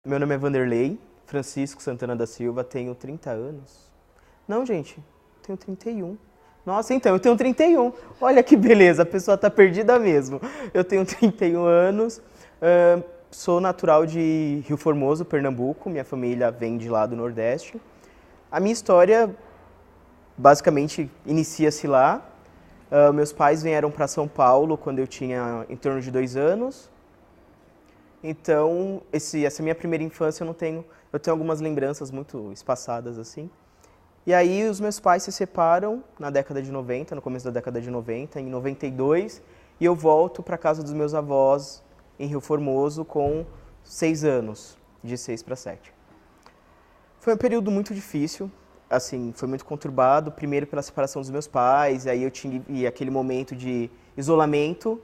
Meu nome é Vanderlei Francisco Santana da Silva, tenho 30 anos. Não, gente, tenho 31. Nossa, então, eu tenho 31. Olha que beleza, a pessoa tá perdida mesmo. Eu tenho 31 anos, sou natural de Rio Formoso, Pernambuco, minha família vem de lá do Nordeste. A minha história, basicamente, inicia-se lá. Meus pais vieram para São Paulo quando eu tinha em torno de 2 anos. Então, essa minha primeira infância eu tenho algumas lembranças muito espaçadas assim. E aí os meus pais se separam na década de 90, no começo da década de 90, em 92, e eu volto para casa dos meus avós em Rio Formoso com 6 anos, de 6 para 7. Foi um período muito difícil, assim, foi muito conturbado, primeiro pela separação dos meus pais, aí eu tive aquele momento de isolamento,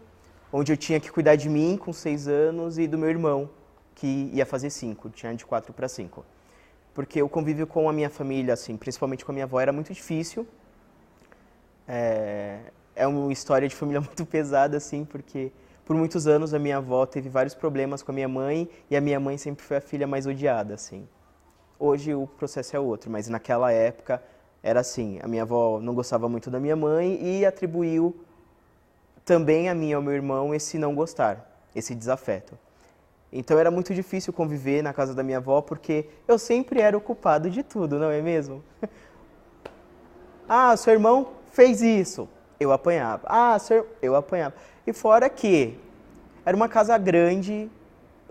onde eu tinha que cuidar de mim com 6 anos e do meu irmão, que ia fazer 5, tinha de 4 para 5. Porque o convívio com a minha família, assim, principalmente com a minha avó, era muito difícil. É uma história de família muito pesada, assim, porque por muitos anos a minha avó teve vários problemas com a minha mãe e a minha mãe sempre foi a filha mais odiada, assim. Hoje o processo é outro, mas naquela época era assim, a minha avó não gostava muito da minha mãe e atribuiu também a mim e ao meu irmão esse não gostar, esse desafeto. Então era muito difícil conviver na casa da minha avó porque eu sempre era o culpado de tudo, não é mesmo? Ah, seu irmão fez isso, eu apanhava. Ah, eu apanhava. E fora que era uma casa grande,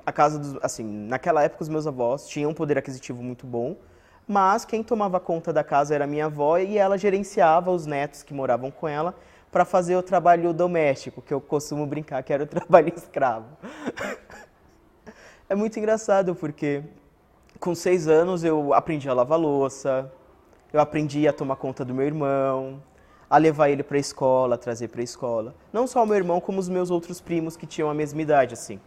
a casa dos, assim, naquela época os meus avós tinham um poder aquisitivo muito bom, mas quem tomava conta da casa era a minha avó e ela gerenciava os netos que moravam com ela para fazer o trabalho doméstico, que eu costumo brincar que era o trabalho escravo. É muito engraçado porque com 6 anos eu aprendi a lavar louça, eu aprendi a tomar conta do meu irmão, a levar ele para a escola, a trazer para a escola. Não só o meu irmão, como os meus outros primos que tinham a mesma idade, assim.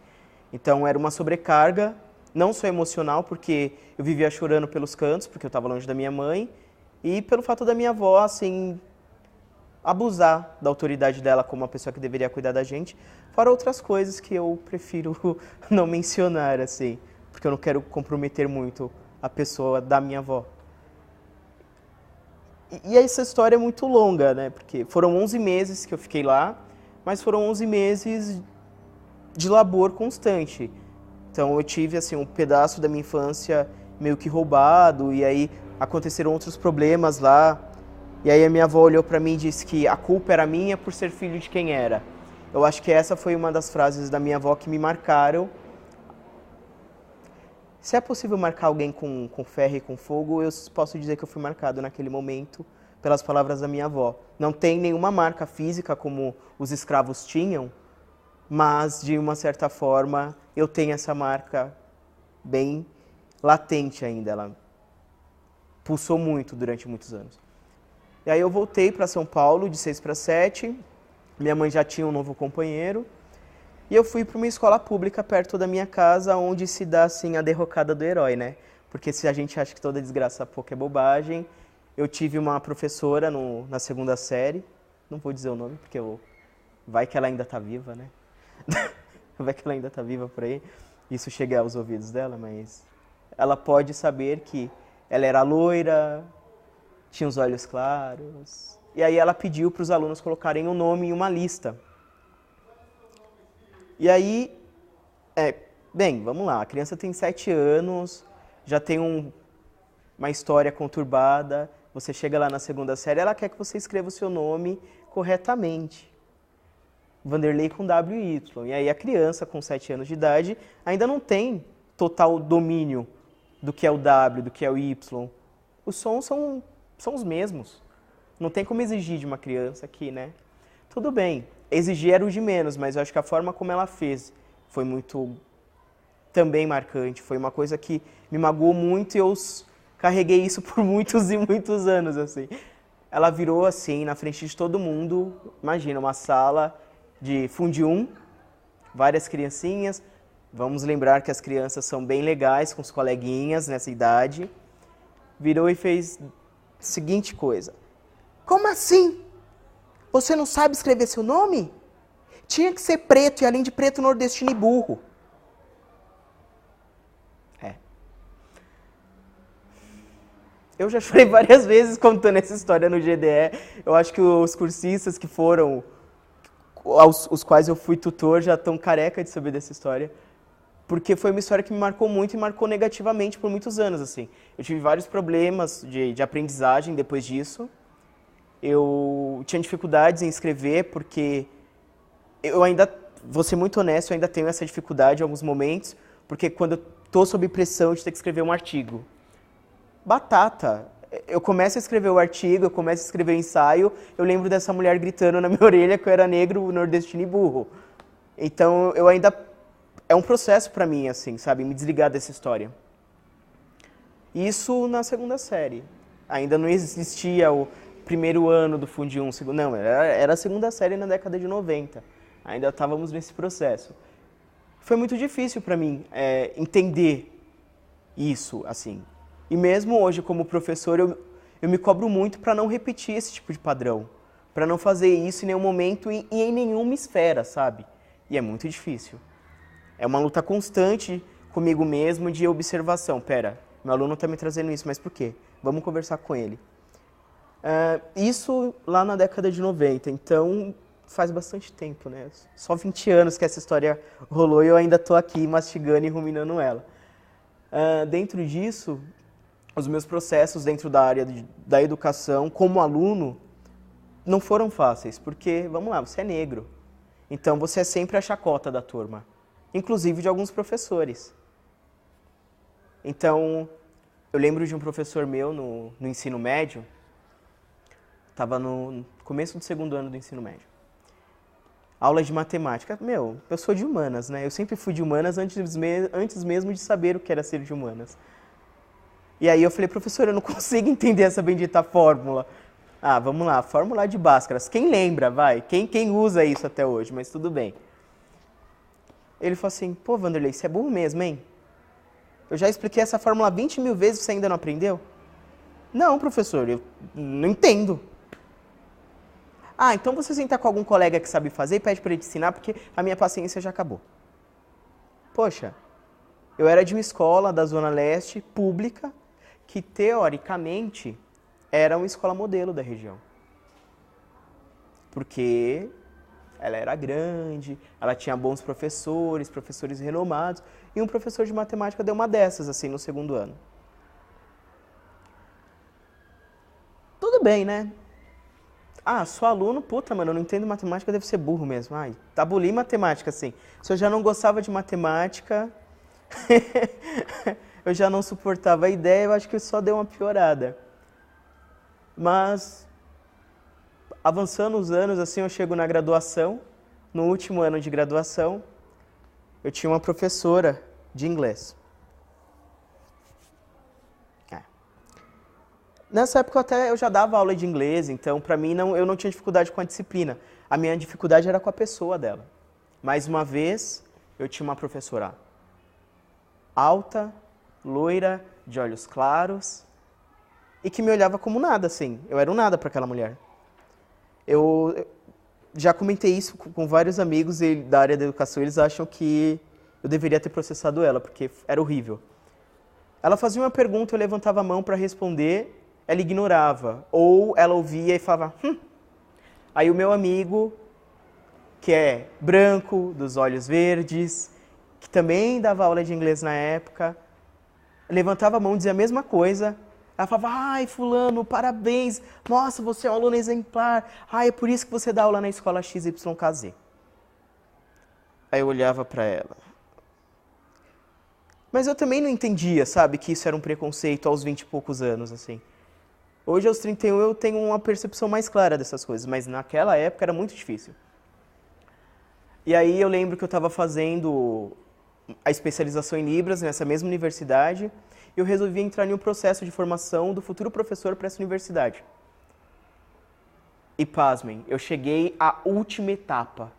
Então era uma sobrecarga, não só emocional, porque eu vivia chorando pelos cantos, porque eu estava longe da minha mãe, e pelo fato da minha avó, assim, abusar da autoridade dela como uma pessoa que deveria cuidar da gente, fora outras coisas que eu prefiro não mencionar, assim, porque eu não quero comprometer muito a pessoa da minha avó. E essa história é muito longa, né, porque foram 11 meses que eu fiquei lá, mas foram 11 meses de labor constante. Então eu tive, assim, um pedaço da minha infância meio que roubado, e aí aconteceram outros problemas lá. E aí a minha avó olhou para mim e disse que a culpa era minha por ser filho de quem era. Eu acho que essa foi uma das frases da minha avó que me marcaram. Se é possível marcar alguém com ferro e com fogo, eu posso dizer que eu fui marcado naquele momento pelas palavras da minha avó. Não tem nenhuma marca física como os escravos tinham, mas de uma certa forma eu tenho essa marca bem latente ainda. Ela pulsou muito durante muitos anos. E aí eu voltei para São Paulo de 6 para 7, minha mãe já tinha um novo companheiro, e eu fui para uma escola pública perto da minha casa, onde se dá assim a derrocada do herói, né? Porque se a gente acha que toda desgraça pouco é bobagem, eu tive uma professora na segunda série, não vou dizer o nome, porque vai que ela ainda está viva, né? Vai que ela ainda está viva por aí, isso chega aos ouvidos dela, mas ela pode saber que ela era loira, tinha os olhos claros. E aí ela pediu para os alunos colocarem um nome em uma lista. E aí, bem, vamos lá, a criança tem 7 anos, já tem uma história conturbada, você chega lá na segunda série, ela quer que você escreva o seu nome corretamente. Vanderlei com W-Y. E aí a criança com 7 anos de idade ainda não tem total domínio do que é o W, do que é o Y. Os sons são os mesmos. Não tem como exigir de uma criança aqui, né? Tudo bem, exigir era o de menos, mas eu acho que a forma como ela fez foi muito também marcante. Foi uma coisa que me magoou muito e eu carreguei isso por muitos e muitos anos, assim. Ela virou assim, na frente de todo mundo, imagina, uma sala de fundium, várias criancinhas. Vamos lembrar que as crianças são bem legais com os coleguinhas nessa idade. Virou e fez a seguinte coisa. Como assim? Você não sabe escrever seu nome? Tinha que ser preto e além de preto nordestino e burro. Eu já chorei várias vezes contando essa história no GDE. Eu acho que os cursistas que foram, os quais eu fui tutor, já estão careca de saber dessa história. Porque foi uma história que me marcou muito e marcou negativamente por muitos anos, assim. Eu tive vários problemas de aprendizagem depois disso. Eu tinha dificuldades em escrever, porque eu ainda, vou ser muito honesto, eu ainda tenho essa dificuldade em alguns momentos, porque quando eu estou sob pressão de ter que escrever um artigo, batata. Eu começo a escrever o artigo, eu começo a escrever o ensaio, eu lembro dessa mulher gritando na minha orelha que eu era negro, nordestino e burro. Então, eu ainda... É um processo pra mim, assim, sabe? Me desligar dessa história. Isso na segunda série. Ainda não existia o primeiro ano do Fundi 1, segundo... Não, era a segunda série na década de 90. Ainda estávamos nesse processo. Foi muito difícil pra mim entender isso, assim. E mesmo hoje, como professor, eu me cobro muito para não repetir esse tipo de padrão. Para não fazer isso em nenhum momento e em nenhuma esfera, sabe? E é muito difícil. É uma luta constante comigo mesmo de observação. Pera, meu aluno está me trazendo isso, mas por quê? Vamos conversar com ele. Isso lá na década de 90, então faz bastante tempo, né? Só 20 anos que essa história rolou e eu ainda estou aqui mastigando e ruminando ela. Dentro disso, os meus processos dentro da área da educação, como aluno, não foram fáceis, porque, vamos lá, você é negro. Então, você é sempre a chacota da turma, inclusive de alguns professores. Então, eu lembro de um professor meu no ensino médio, estava no começo do segundo ano do ensino médio. Aula de matemática. Meu, eu sou de humanas, né? Eu sempre fui de humanas antes mesmo de saber o que era ser de humanas. E aí eu falei, professor, eu não consigo entender essa bendita fórmula. Ah, vamos lá, fórmula de Bhaskaras. Quem lembra, vai? Quem usa isso até hoje? Mas tudo bem. Ele falou assim, pô, Vanderlei, você é burro mesmo, hein? Eu já expliquei essa fórmula 20 mil vezes e você ainda não aprendeu? Não, professor, eu não entendo. Ah, então você senta com algum colega que sabe fazer e pede para ele te ensinar, porque a minha paciência já acabou. Poxa, eu era de uma escola da Zona Leste, pública, que teoricamente era uma escola modelo da região. Porque ela era grande, ela tinha bons professores, professores renomados, e um professor de matemática deu uma dessas, assim, no segundo ano. Tudo bem, né? Ah, sou aluno, puta, mano, eu não entendo matemática, deve ser burro mesmo. Ai, tabuli matemática, assim. Se eu já não gostava de matemática, eu já não suportava a ideia, eu acho que só deu uma piorada. Mas, avançando os anos, assim, eu chego na graduação, no último ano de graduação, eu tinha uma professora de inglês. Nessa época eu já dava aula de inglês, então para mim eu não tinha dificuldade com a disciplina. A minha dificuldade era com a pessoa dela. Mais uma vez, eu tinha uma professora alta, loira, de olhos claros, e que me olhava como nada, assim. Eu era um nada para aquela mulher. Eu já comentei isso com vários amigos da área da educação, eles acham que eu deveria ter processado ela, porque era horrível. Ela fazia uma pergunta, eu levantava a mão para responder, ela ignorava, ou ela ouvia e falava, Aí o meu amigo, que é branco, dos olhos verdes, que também dava aula de inglês na época, levantava a mão e dizia a mesma coisa. Ela falava, ai, fulano, parabéns, nossa, você é um aluno exemplar, ai, é por isso que você dá aula na escola XYKZ. Aí eu olhava para ela. Mas eu também não entendia, sabe, que isso era um preconceito aos 20 e poucos anos, assim. Hoje, aos 31, eu tenho uma percepção mais clara dessas coisas, mas naquela época era muito difícil. E aí eu lembro que eu estava fazendo a especialização em Libras nessa mesma universidade e eu resolvi entrar em um processo de formação do futuro professor para essa universidade. E pasmem, eu cheguei à última etapa.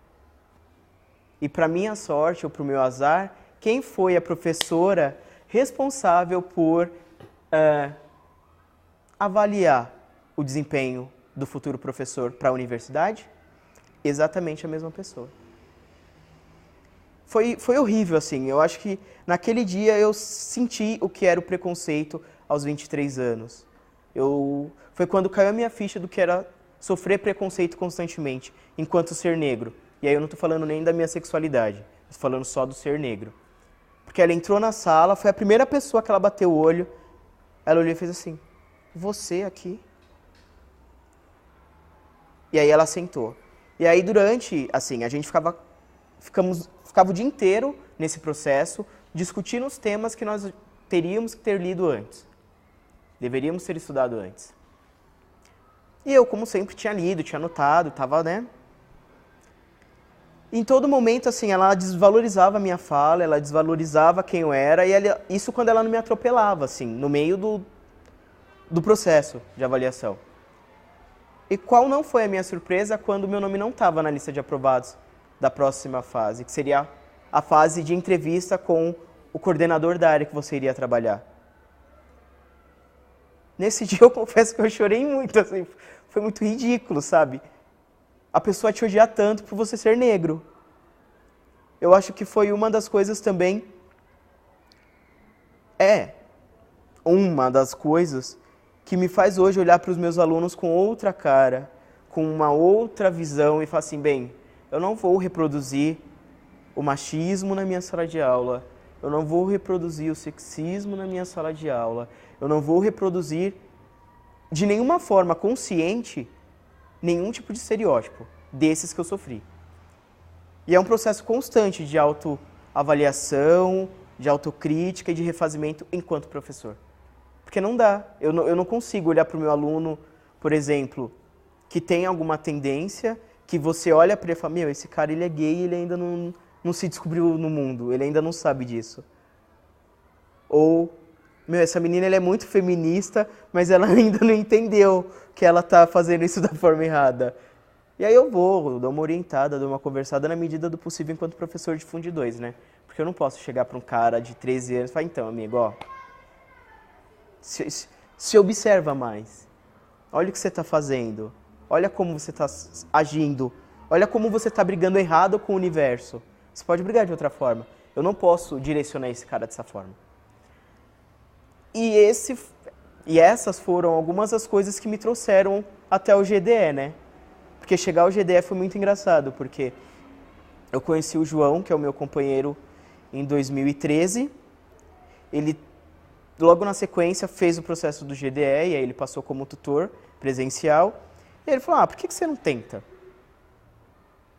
E para minha sorte, ou para o meu azar, quem foi a professora responsável por avaliar o desempenho do futuro professor para a universidade? Exatamente a mesma pessoa. Foi horrível, assim. Eu acho que naquele dia eu senti o que era o preconceito aos 23 anos. Foi quando caiu a minha ficha do que era sofrer preconceito constantemente, enquanto ser negro. E aí eu não estou falando nem da minha sexualidade, estou falando só do ser negro. Porque ela entrou na sala, foi a primeira pessoa que ela bateu o olho, ela olhou e fez assim, você aqui? E aí ela sentou. E aí durante, assim, a gente ficava o dia inteiro nesse processo, discutindo os temas que nós teríamos que ter lido antes. Deveríamos ter estudado antes. E eu, como sempre, tinha lido, tinha anotado, estava, né? Em todo momento, assim, ela desvalorizava a minha fala, ela desvalorizava quem eu era, e isso quando ela não me atropelava, assim, no meio do processo de avaliação. E qual não foi a minha surpresa quando meu nome não estava na lista de aprovados da próxima fase, que seria a fase de entrevista com o coordenador da área que você iria trabalhar. Nesse dia eu confesso que eu chorei muito, assim, foi muito ridículo, sabe? A pessoa te odiar tanto por você ser negro. Eu acho que foi uma das coisas também, uma das coisas que me faz hoje olhar para os meus alunos com outra cara, com uma outra visão e falar assim, bem, eu não vou reproduzir o machismo na minha sala de aula, eu não vou reproduzir o sexismo na minha sala de aula, eu não vou reproduzir de nenhuma forma consciente nenhum tipo de estereótipo desses que eu sofri. E é um processo constante de autoavaliação, de autocrítica e de refazimento enquanto professor. Porque não dá, eu não consigo olhar para o meu aluno, por exemplo, que tem alguma tendência, que você olha para ele e fala, meu, esse cara ele é gay, ele ainda não se descobriu no mundo, ele ainda não sabe disso. Ou, meu, essa menina ela é muito feminista, mas ela ainda não entendeu que ela está fazendo isso da forma errada. E aí eu dou uma orientada, dou uma conversada na medida do possível enquanto professor de Fundo 2, né? Porque eu não posso chegar para um cara de 13 anos e falar, então, amigo, ó, se observa mais. Olha o que você está fazendo. Olha como você está agindo. Olha como você está brigando errado com o universo. Você pode brigar de outra forma. Eu não posso direcionar esse cara dessa forma. E essas foram algumas das coisas que me trouxeram até o GDE, né? Porque chegar ao GDE foi muito engraçado, porque eu conheci o João, que é o meu companheiro, em 2013. Ele, logo na sequência, fez o processo do GDE, e aí ele passou como tutor presencial. E ele falou, por que você não tenta? Eu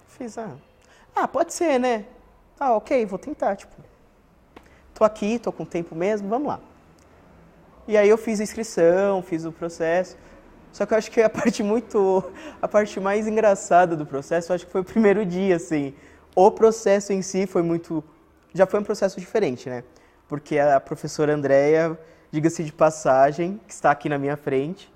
fiz, pode ser, né? Ok, vou tentar, tipo, tô aqui, tô com tempo mesmo, vamos lá. E aí eu fiz a inscrição, fiz o processo. Só que eu acho que a parte mais engraçada do processo, eu acho que foi o primeiro dia, assim. O processo em si já foi um processo diferente, né? Porque a professora Andréia, diga-se de passagem, que está aqui na minha frente,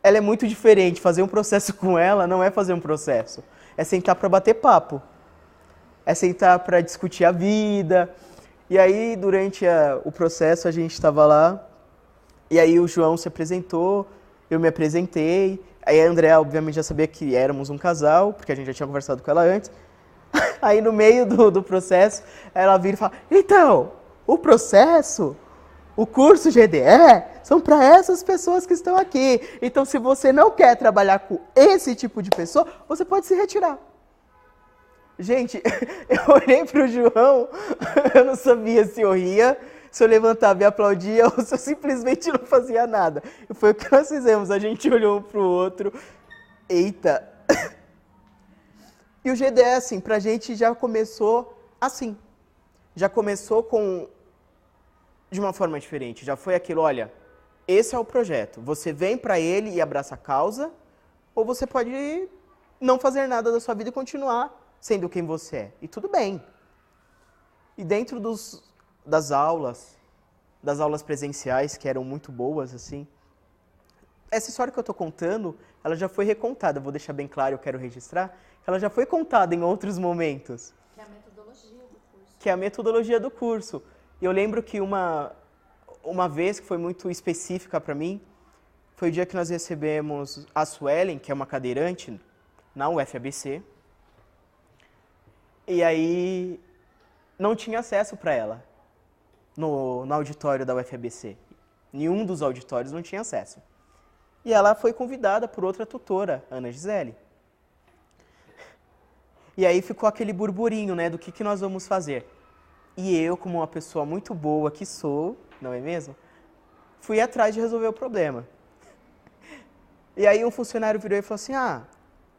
ela é muito diferente. Fazer um processo com ela não é fazer um processo. É sentar para bater papo. É sentar para discutir a vida. E aí, durante o processo, a gente estava lá, e aí o João se apresentou, eu me apresentei, aí a Andréa, obviamente, já sabia que éramos um casal, porque a gente já tinha conversado com ela antes. Aí, no meio do processo, ela vira e fala, então, o processo, o curso GDE, são para essas pessoas que estão aqui. Então, se você não quer trabalhar com esse tipo de pessoa, você pode se retirar. Gente, eu olhei pro João, eu não sabia se eu ria, se eu levantava e aplaudia ou se eu simplesmente não fazia nada. E foi o que nós fizemos, a gente olhou um pro outro, eita. E o GDE, assim, pra gente já começou assim. Já começou de uma forma diferente, já foi aquilo, olha, esse é o projeto, você vem pra ele e abraça a causa, ou você pode não fazer nada da sua vida e continuar sendo quem você é. E tudo bem. E dentro das aulas presenciais, que eram muito boas, assim, essa história que eu estou contando, ela já foi recontada. Vou deixar bem claro, eu quero registrar, ela já foi contada em outros momentos. Que é a metodologia do curso. Que é a metodologia do curso. E eu lembro que uma vez que foi muito específica para mim, foi o dia que nós recebemos a Suelen, que é uma cadeirante, na UFABC. E aí, não tinha acesso para ela no auditório da UFABC. Nenhum dos auditórios não tinha acesso. E ela foi convidada por outra tutora, Ana Gisele. E aí ficou aquele burburinho, né, do que nós vamos fazer. E eu, como uma pessoa muito boa que sou, não é mesmo? Fui atrás de resolver o problema. E aí um funcionário virou e falou assim,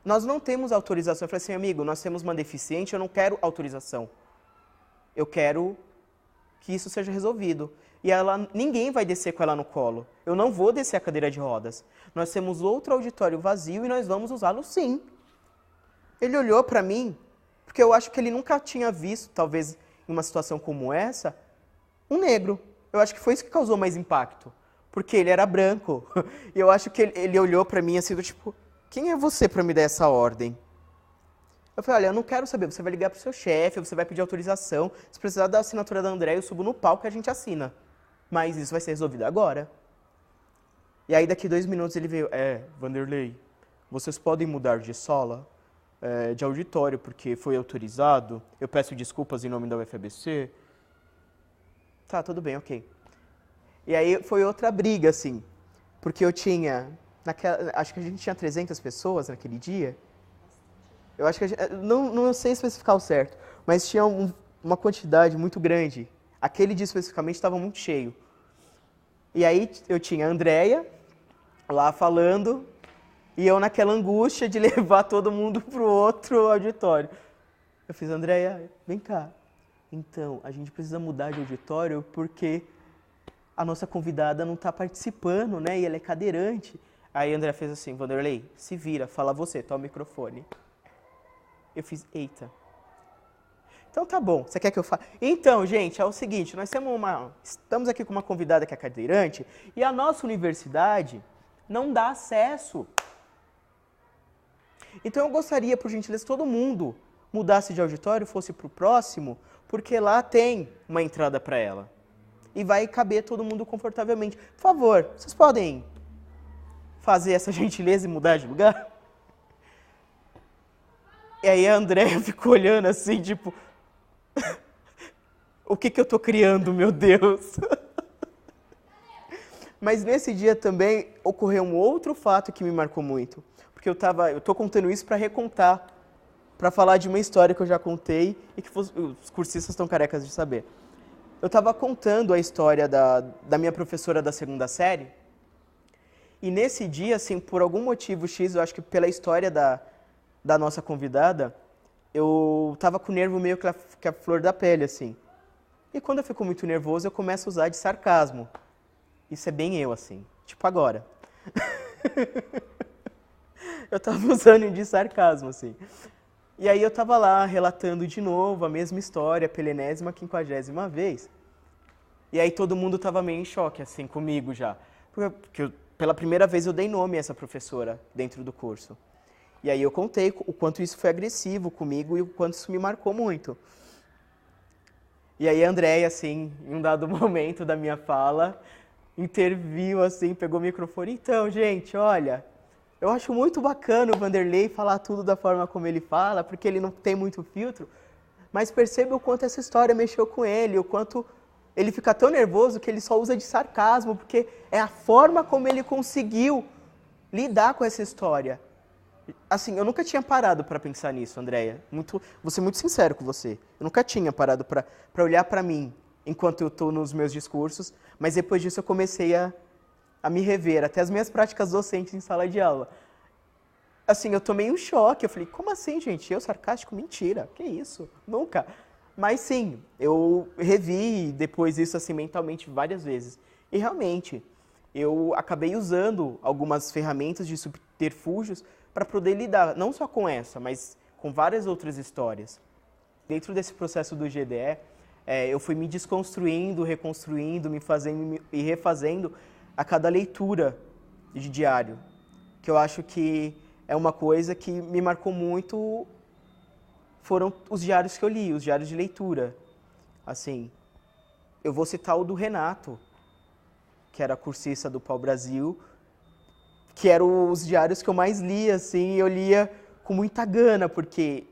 nós não temos autorização. Eu falei assim, amigo, nós temos uma deficiente, eu não quero autorização. Eu quero que isso seja resolvido. E ninguém vai descer com ela no colo. Eu não vou descer a cadeira de rodas. Nós temos outro auditório vazio e nós vamos usá-lo sim. Ele olhou para mim, porque eu acho que ele nunca tinha visto, talvez em uma situação como essa, um negro. Eu acho que foi isso que causou mais impacto. Porque ele era branco. E eu acho que ele olhou para mim assim, do tipo, quem é você para me dar essa ordem? Eu falei, olha, eu não quero saber, você vai ligar pro seu chefe, você vai pedir autorização, se precisar da assinatura da André, eu subo no palco e a gente assina. Mas isso vai ser resolvido agora. E aí daqui 2 minutos ele veio, Vanderlei, vocês podem mudar de sala, de auditório, porque foi autorizado, eu peço desculpas em nome da UFABC. Tá, tudo bem, ok. E aí foi outra briga, assim, porque eu tinha, acho que a gente tinha 300 pessoas naquele dia. Eu acho que não sei especificar o certo, mas tinha uma quantidade muito grande. Aquele dia especificamente estava muito cheio. E aí eu tinha a Andréia lá falando e eu naquela angústia de levar todo mundo para o outro auditório. Eu fiz, Andréia, vem cá. Então, a gente precisa mudar de auditório porque a nossa convidada não está participando, né? E ela é cadeirante. Aí a Andréia fez assim, Vanderlei, se vira, fala você, toma o microfone. Eu fiz, eita. Então tá bom, você quer que eu fale? Então, gente, é o seguinte, nós estamos aqui com uma convidada que é cadeirante e a nossa universidade não dá acesso. Então eu gostaria, por gentileza, que todo mundo mudasse de auditório, fosse para o próximo, porque lá tem uma entrada para ela. E vai caber todo mundo confortavelmente. Por favor, vocês podem fazer essa gentileza e mudar de lugar? E aí a Andréia ficou olhando assim, tipo, o que eu tô criando, meu Deus? Mas nesse dia também ocorreu um outro fato que me marcou muito. Porque eu tô contando isso para recontar, para falar de uma história que eu já contei e que os cursistas estão carecas de saber. Eu estava contando a história da minha professora da 2ª série e nesse dia, assim, por algum motivo X, eu acho que pela história da nossa convidada, eu estava com o nervo meio que a flor da pele, assim. E quando eu fico muito nervoso, eu começo a usar de sarcasmo. Isso é bem eu, assim, tipo agora. Eu estava usando de sarcasmo, assim. E aí eu estava lá relatando de novo a mesma história, pela enésima, 50ª vez. E aí todo mundo estava meio em choque, assim, comigo já. Porque pela primeira vez eu dei nome a essa professora dentro do curso. E aí eu contei o quanto isso foi agressivo comigo e o quanto isso me marcou muito. E aí a Andréia, assim, em um dado momento da minha fala, interviu, assim, pegou o microfone. Então, gente, olha, eu acho muito bacana o Vanderlei falar tudo da forma como ele fala, porque ele não tem muito filtro, mas perceba o quanto essa história mexeu com ele, o quanto ele fica tão nervoso que ele só usa de sarcasmo, porque é a forma como ele conseguiu lidar com essa história. Assim, eu nunca tinha parado para pensar nisso, Andréia. Vou ser muito sincero com você. Eu nunca tinha parado para olhar para mim enquanto eu estou nos meus discursos, mas depois disso eu comecei a me rever, até as minhas práticas docentes em sala de aula. Assim, eu tomei um choque, eu falei, como assim, gente? Eu sarcástico? Mentira, que isso? Nunca. Mas sim, eu revi depois isso assim mentalmente várias vezes. E realmente, eu acabei usando algumas ferramentas de subterfúgios para poder lidar, não só com essa, mas com várias outras histórias. Dentro desse processo do GDE, eu fui me desconstruindo, reconstruindo, me fazendo e refazendo a cada leitura de diário, que eu acho que é uma coisa que me marcou muito, foram os diários que eu li, os diários de leitura. Assim, eu vou citar o do Renato, que era cursista do Pau Brasil, que eram os diários que eu mais lia, assim, e eu lia com muita gana, porque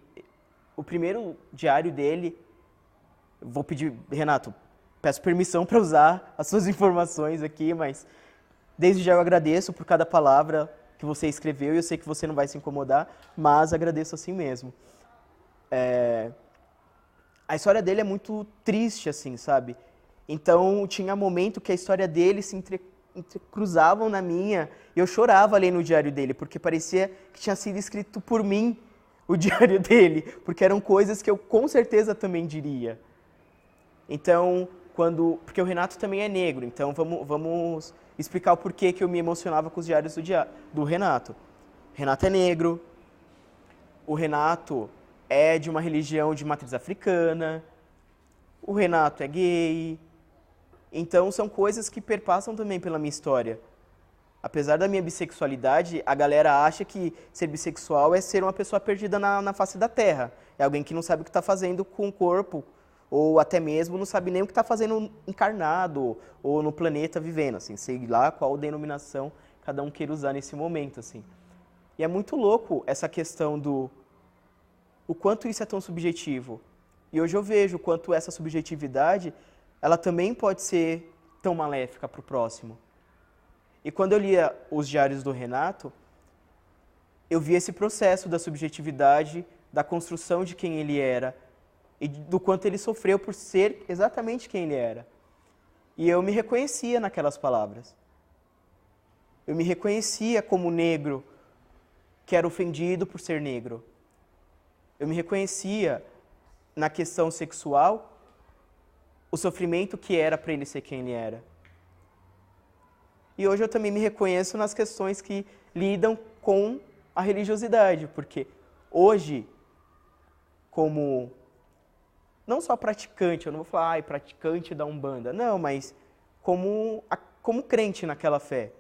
o primeiro diário dele, vou pedir, Renato, peço permissão para usar as suas informações aqui, mas desde já eu agradeço por cada palavra que você escreveu e eu sei que você não vai se incomodar, mas agradeço assim mesmo. A história dele é muito triste, assim, sabe? Então, tinha momento que a história dele se entrecruzavam na minha e eu chorava lendo o diário dele, porque parecia que tinha sido escrito por mim o diário dele, porque eram coisas que eu com certeza também diria. Então, porque o Renato também é negro, então vamos explicar o porquê que eu me emocionava com os diários do Renato. O Renato é negro, o Renato é de uma religião de matriz africana, o Renato é gay. Então, são coisas que perpassam também pela minha história. Apesar da minha bissexualidade, a galera acha que ser bissexual é ser uma pessoa perdida na face da terra. É alguém que não sabe o que está fazendo com o corpo, ou até mesmo não sabe nem o que está fazendo encarnado, ou no planeta vivendo, assim, sei lá qual denominação cada um queira usar nesse momento, assim. E é muito louco essa questão o quanto isso é tão subjetivo. E hoje eu vejo o quanto essa subjetividade, ela também pode ser tão maléfica para o próximo. E quando eu lia os diários do Renato, eu via esse processo da subjetividade, da construção de quem ele era e do quanto ele sofreu por ser exatamente quem ele era. E eu me reconhecia naquelas palavras. Eu me reconhecia como negro que era ofendido por ser negro. Eu me reconhecia na questão sexual, o sofrimento que era para ele ser quem ele era. E hoje eu também me reconheço nas questões que lidam com a religiosidade, porque hoje, como não só praticante, eu não vou falar, praticante da Umbanda, não, mas como crente naquela fé.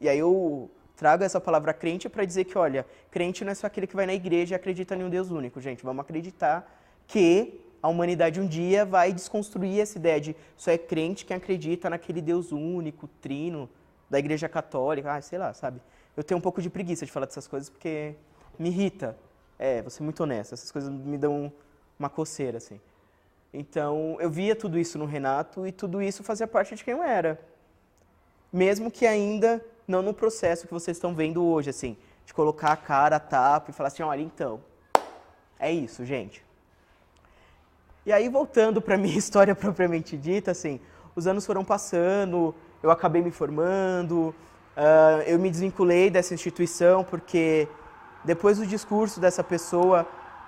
E aí eu trago essa palavra crente para dizer que, olha, crente não é só aquele que vai na igreja e acredita em um Deus único, gente. Vamos acreditar que a humanidade um dia vai desconstruir essa ideia de só é crente quem acredita naquele Deus único, trino, da igreja católica, sei lá, sabe? Eu tenho um pouco de preguiça de falar dessas coisas porque me irrita. Vou ser muito honesto, essas coisas me dão uma coceira, assim. Então, eu via tudo isso no Renato e tudo isso fazia parte de quem eu era. Mesmo que ainda não no processo que vocês estão vendo hoje, assim, de colocar a cara a tapa e falar assim, olha, então, é isso, gente. E aí, voltando para a minha história propriamente dita, assim, os anos foram passando, eu acabei me formando, eu me desvinculei dessa instituição, porque depois do discurso dessa pessoa,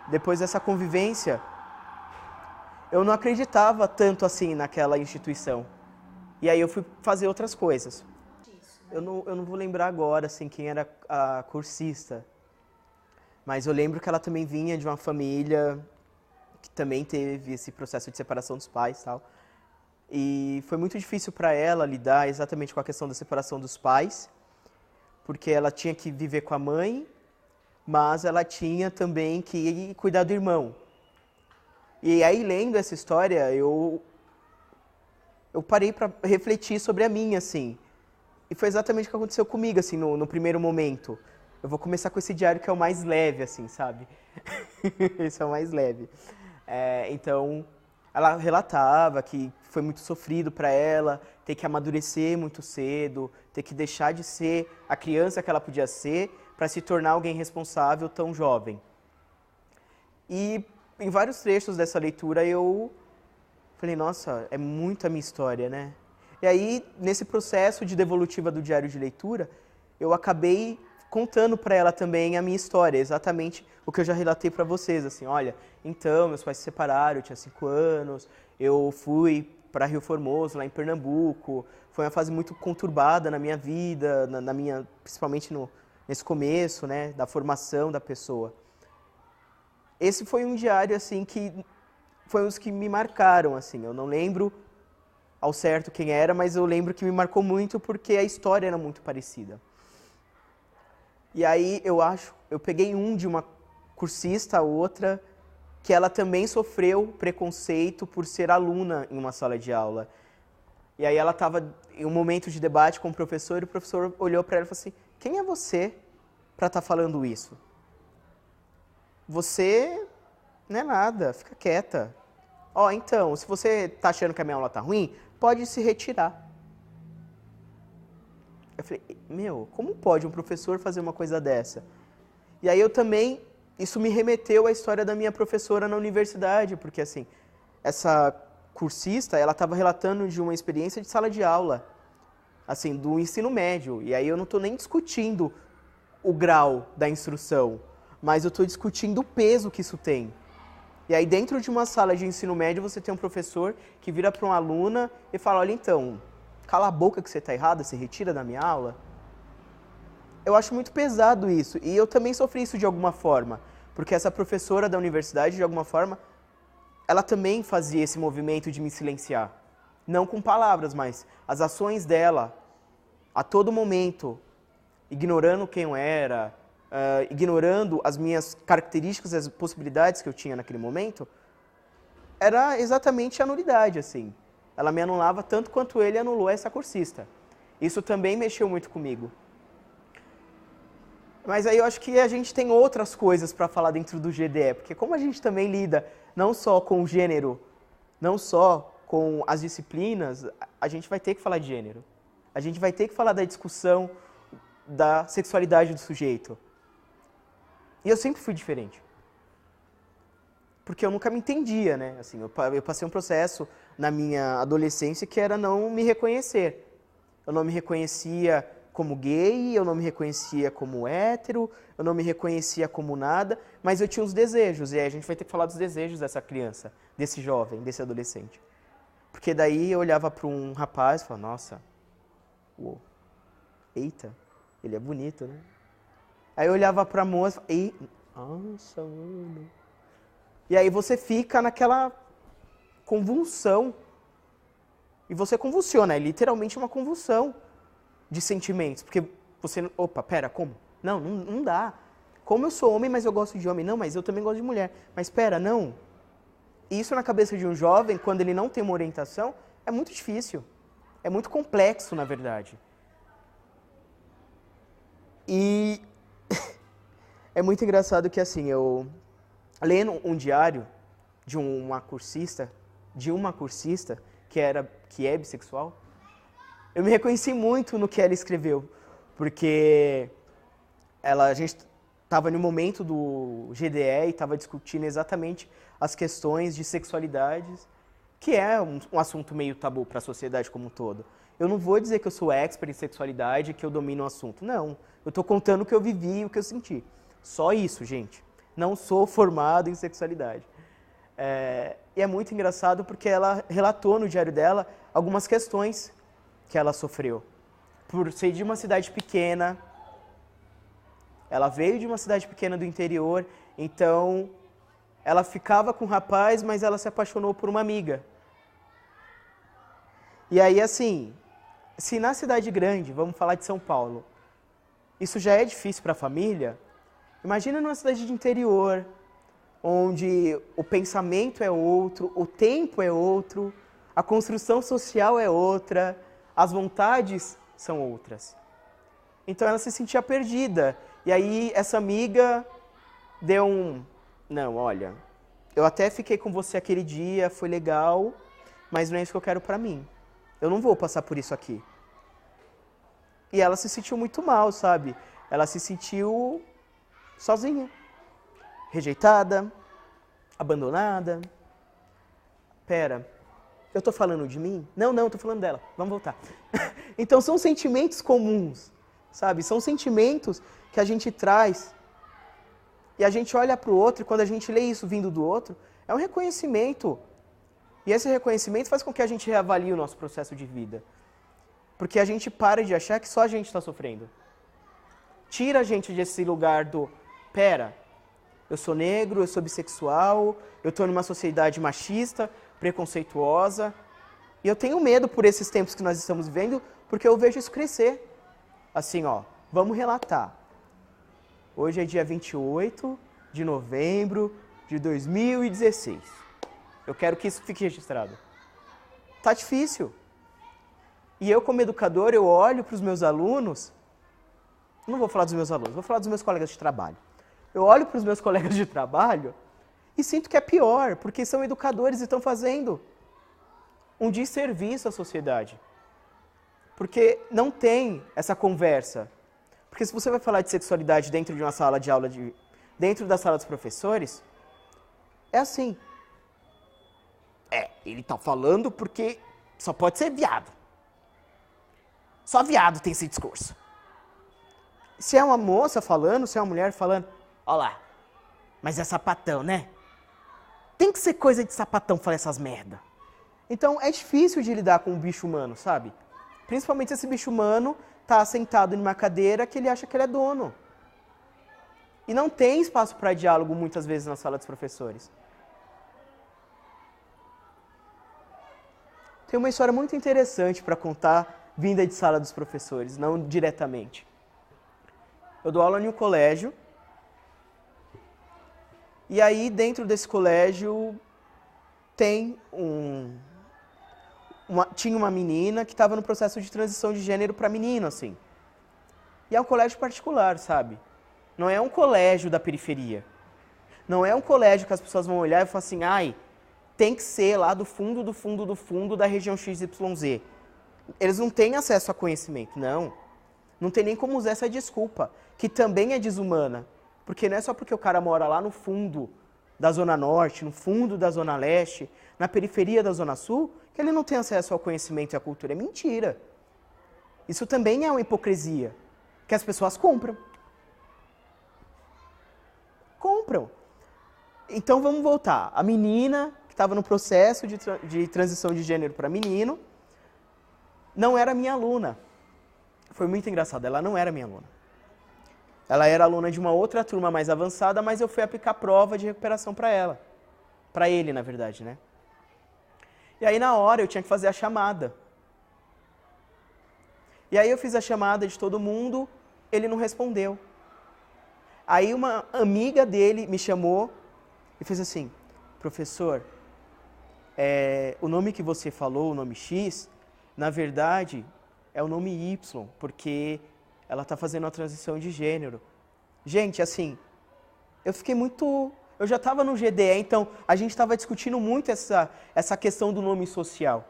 depois dessa convivência, eu não acreditava tanto assim naquela instituição. E aí eu fui fazer outras coisas. Eu não vou lembrar agora assim, quem era a cursista, mas eu lembro que ela também vinha de uma família que também teve esse processo de separação dos pais e tal. E foi muito difícil para ela lidar exatamente com a questão da separação dos pais, porque ela tinha que viver com a mãe, mas ela tinha também que cuidar do irmão. E aí, lendo essa história, eu parei para refletir sobre a minha, assim. E foi exatamente o que aconteceu comigo, assim, no primeiro momento. Eu vou começar com esse diário que é o mais leve, assim, sabe? Esse é o mais leve. Então, ela relatava que foi muito sofrido para ela, ter que amadurecer muito cedo, ter que deixar de ser a criança que ela podia ser para se tornar alguém responsável tão jovem. E em vários trechos dessa leitura eu falei, nossa, é muito a minha história, né? E aí, nesse processo de devolutiva do diário de leitura, eu acabei contando para ela também a minha história, exatamente o que eu já relatei para vocês, assim, olha, então, meus pais se separaram, eu tinha 5 anos, eu fui para Rio Formoso, lá em Pernambuco, foi uma fase muito conturbada na minha vida, principalmente nesse começo, né, da formação da pessoa. Esse foi um diário, assim, que foi um dos que me marcaram, assim, eu não lembro ao certo quem era, mas eu lembro que me marcou muito porque a história era muito parecida. E aí eu peguei de uma cursista, a outra, que ela também sofreu preconceito por ser aluna em uma sala de aula. E aí ela estava em um momento de debate com o professor, e o professor olhou para ela e falou assim, quem é você para estar falando isso? Você não é nada, fica quieta. Ó, então, se você tá achando que a minha aula tá ruim, pode se retirar. Eu falei, meu, como pode um professor fazer uma coisa dessa? E aí eu também, isso me remeteu à história da minha professora na universidade, porque assim, essa cursista, ela estava relatando de uma experiência de sala de aula, assim, do ensino médio. E aí eu não estou nem discutindo o grau da instrução, mas eu estou discutindo o peso que isso tem. E aí dentro de uma sala de ensino médio você tem um professor que vira para uma aluna e fala, olha então, cala a boca que você está errada, se retira da minha aula. Eu acho muito pesado isso, e eu também sofri isso de alguma forma, porque essa professora da universidade, de alguma forma, ela também fazia esse movimento de me silenciar. Não com palavras, mas as ações dela, a todo momento, ignorando quem eu era, ignorando as minhas características, as possibilidades que eu tinha naquele momento, era exatamente a nulidade, assim. Ela me anulava tanto quanto ele anulou essa cursista. Isso também mexeu muito comigo. Mas aí eu acho que a gente tem outras coisas para falar dentro do GDE, porque como a gente também lida não só com o gênero, não só com as disciplinas, a gente vai ter que falar de gênero. A gente vai ter que falar da discussão da sexualidade do sujeito. E eu sempre fui diferente. Porque eu nunca me entendia, né? Assim, eu passei um processo na minha adolescência que era não me reconhecer. Eu não me reconhecia como gay, eu não me reconhecia como hétero, eu não me reconhecia como nada, mas eu tinha uns desejos. E aí a gente vai ter que falar dos desejos dessa criança, desse jovem, desse adolescente. Porque daí eu olhava para um rapaz e falava, nossa, uou, eita, ele é bonito, né? Aí eu olhava para a moça e nossa, mano. E aí você fica naquela convulsão. E você convulsiona, é literalmente uma convulsão de sentimentos. Porque você, opa, pera, como? Não dá. Como eu sou homem, mas eu gosto de homem. Não, mas eu também gosto de mulher. Mas pera, não. Isso na cabeça de um jovem, quando ele não tem uma orientação, é muito difícil. É muito complexo, na verdade. E é muito engraçado que, assim, eu lendo um diário de uma cursista que é bissexual, eu me reconheci muito no que ela escreveu, porque a gente estava no momento do GDE e estava discutindo exatamente as questões de sexualidades, que é um assunto meio tabu para a sociedade como um todo. Eu não vou dizer que eu sou expert em sexualidade, que eu domino o assunto. Não, eu estou contando o que eu vivi e o que eu senti. Só isso, gente. Não sou formado em sexualidade. E é muito engraçado porque ela relatou no diário dela algumas questões que ela sofreu. Por ser de uma cidade pequena, ela veio de uma cidade pequena do interior, então ela ficava com o rapaz, mas ela se apaixonou por uma amiga. E aí, assim, se na cidade grande, vamos falar de São Paulo, isso já é difícil para a família, imagina numa cidade de interior, onde o pensamento é outro, o tempo é outro, a construção social é outra, as vontades são outras. Então ela se sentia perdida. E aí essa amiga deu não, olha, eu até fiquei com você aquele dia, foi legal, mas não é isso que eu quero pra mim. Eu não vou passar por isso aqui. E ela se sentiu muito mal, sabe? Ela se sentiu sozinha, rejeitada, abandonada. Pera, eu tô falando de mim? Não, eu tô falando dela. Vamos voltar. Então são sentimentos comuns, sabe? São sentimentos que a gente traz e a gente olha para o outro e quando a gente lê isso vindo do outro, é um reconhecimento. E esse reconhecimento faz com que a gente reavalie o nosso processo de vida. Porque a gente para de achar que só a gente está sofrendo. Tira a gente desse lugar do, pera, eu sou negro, eu sou bissexual, eu estou numa sociedade machista, preconceituosa, e eu tenho medo por esses tempos que nós estamos vivendo, porque eu vejo isso crescer. Assim, ó, vamos relatar. Hoje é dia 28 de novembro de 2016. Eu quero que isso fique registrado. Tá difícil. E eu, como educador, eu olho para os meus alunos, não vou falar dos meus alunos, vou falar dos meus colegas de trabalho. Eu olho para os meus colegas de trabalho E sinto que é pior, porque são educadores e estão fazendo um desserviço à sociedade. Porque não tem essa conversa. Porque se você vai falar de sexualidade dentro de uma sala de aula, dentro da sala dos professores, é assim. Ele tá falando porque só pode ser viado. Só viado tem esse discurso. Se é uma moça falando, se é uma mulher falando, ó lá, mas é sapatão, né? Tem que ser coisa de sapatão falar essas merda. Então é difícil de lidar com um bicho humano, sabe? Principalmente esse bicho humano tá sentado em uma cadeira que ele acha que ele é dono. E não tem espaço para diálogo muitas vezes na sala dos professores. Tem uma história muito interessante para contar vinda de sala dos professores, não diretamente. Eu dou aula em um colégio, e aí dentro desse colégio tinha uma menina que estava no processo de transição de gênero para menino, assim. E é um colégio particular, sabe? Não é um colégio da periferia. Não é um colégio que as pessoas vão olhar e falar assim, ai, tem que ser lá do fundo, do fundo, do fundo da região XYZ. Eles não têm acesso a conhecimento, não. Não tem nem como usar essa desculpa, que também é desumana. Porque não é só porque o cara mora lá no fundo da Zona Norte, no fundo da Zona Leste, na periferia da Zona Sul, que ele não tem acesso ao conhecimento e à cultura. É mentira. Isso também é uma hipocrisia, que as pessoas compram. Compram. Então vamos voltar. A menina que estava no processo de transição de gênero para menino, não era minha aluna. Foi muito engraçado, ela não era minha aluna. Ela era aluna de uma outra turma mais avançada, mas eu fui aplicar prova de recuperação para ela. Para ele, na verdade, né? E aí, na hora, eu tinha que fazer a chamada. E aí eu fiz a chamada de todo mundo, ele não respondeu. Aí uma amiga dele me chamou e fez assim, professor, o nome que você falou, o nome X, na verdade, é o nome Y, porque ela está fazendo a transição de gênero. Gente, assim, eu fiquei muito... Eu já estava no GDE, então a gente estava discutindo muito essa questão do nome social.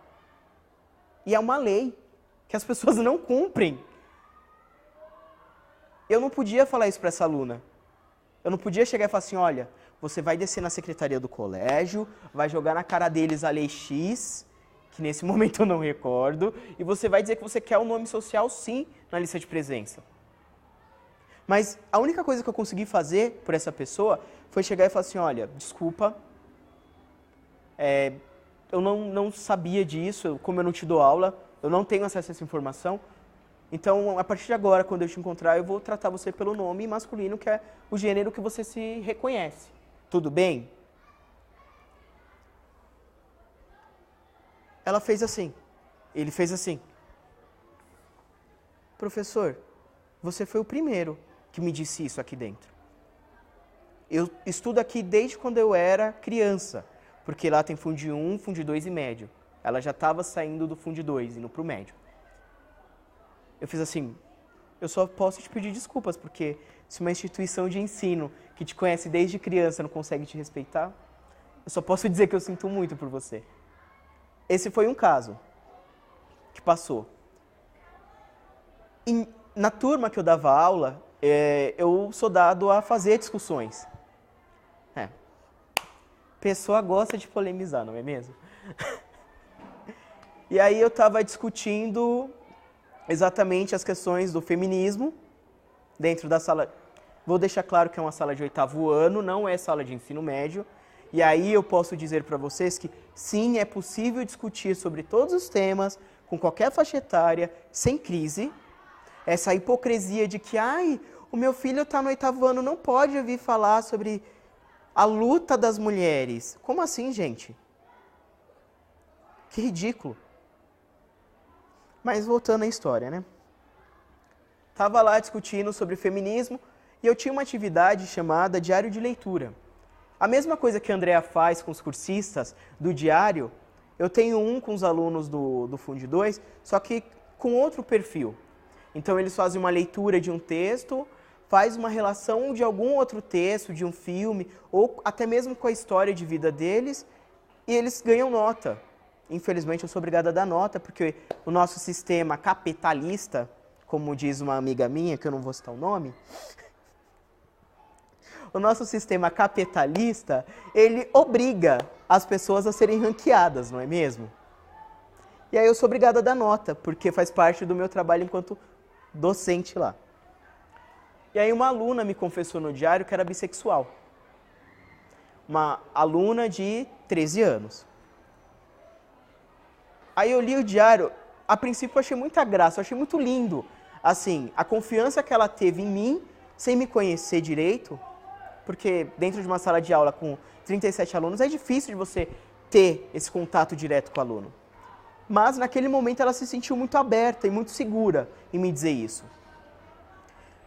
E é uma lei que as pessoas não cumprem. Eu não podia falar isso para essa aluna. Eu não podia chegar e falar assim, olha, você vai descer na secretaria do colégio, vai jogar na cara deles a lei X, que nesse momento eu não recordo, e você vai dizer que você quer o nome social sim na lista de presença. Mas a única coisa que eu consegui fazer por essa pessoa foi chegar e falar assim, olha, desculpa, eu não sabia disso, como eu não te dou aula, eu não tenho acesso a essa informação, então a partir de agora, quando eu te encontrar, eu vou tratar você pelo nome masculino, que é o gênero que você se reconhece. Tudo bem? Ela fez assim, ele fez assim. Professor, você foi o primeiro que me disse isso aqui dentro. Eu estudo aqui desde quando eu era criança, porque lá tem Fundo 1, Fundo 2 e médio. Ela já estava saindo do Fundo 2, indo para o médio. Eu fiz assim, eu só posso te pedir desculpas, porque se uma instituição de ensino que te conhece desde criança não consegue te respeitar, eu só posso dizer que eu sinto muito por você. Esse foi um caso que passou. Na turma que eu dava aula, eu sou dado a fazer discussões. Pessoa gosta de polemizar, não é mesmo? E aí eu estava discutindo exatamente as questões do feminismo dentro da sala. Vou deixar claro que é uma sala de 8º ano, não é sala de ensino médio. E aí eu posso dizer para vocês que sim, é possível discutir sobre todos os temas, com qualquer faixa etária, sem crise. Essa hipocrisia de que, o meu filho está no 8º ano, não pode ouvir falar sobre a luta das mulheres. Como assim, gente? Que ridículo. Mas voltando à história, né? Estava lá discutindo sobre feminismo e eu tinha uma atividade chamada Diário de Leitura. A mesma coisa que a Andrea faz com os cursistas do diário, eu tenho um com os alunos do Fundo 2, só que com outro perfil. Então eles fazem uma leitura de um texto, faz uma relação de algum outro texto, de um filme, ou até mesmo com a história de vida deles, e eles ganham nota. Infelizmente, eu sou obrigada a dar nota, porque o nosso sistema capitalista, como diz uma amiga minha, que eu não vou citar o nome, o nosso sistema capitalista, ele obriga as pessoas a serem ranqueadas, não é mesmo? E aí eu sou obrigada a dar nota, porque faz parte do meu trabalho enquanto docente lá. E aí uma aluna me confessou no diário que era bissexual. Uma aluna de 13 anos. Aí eu li o diário, a princípio eu achei muita graça, eu achei muito lindo. Assim, a confiança que ela teve em mim, sem me conhecer direito, porque dentro de uma sala de aula com 37 alunos é difícil de você ter esse contato direto com o aluno. Mas naquele momento ela se sentiu muito aberta e muito segura em me dizer isso.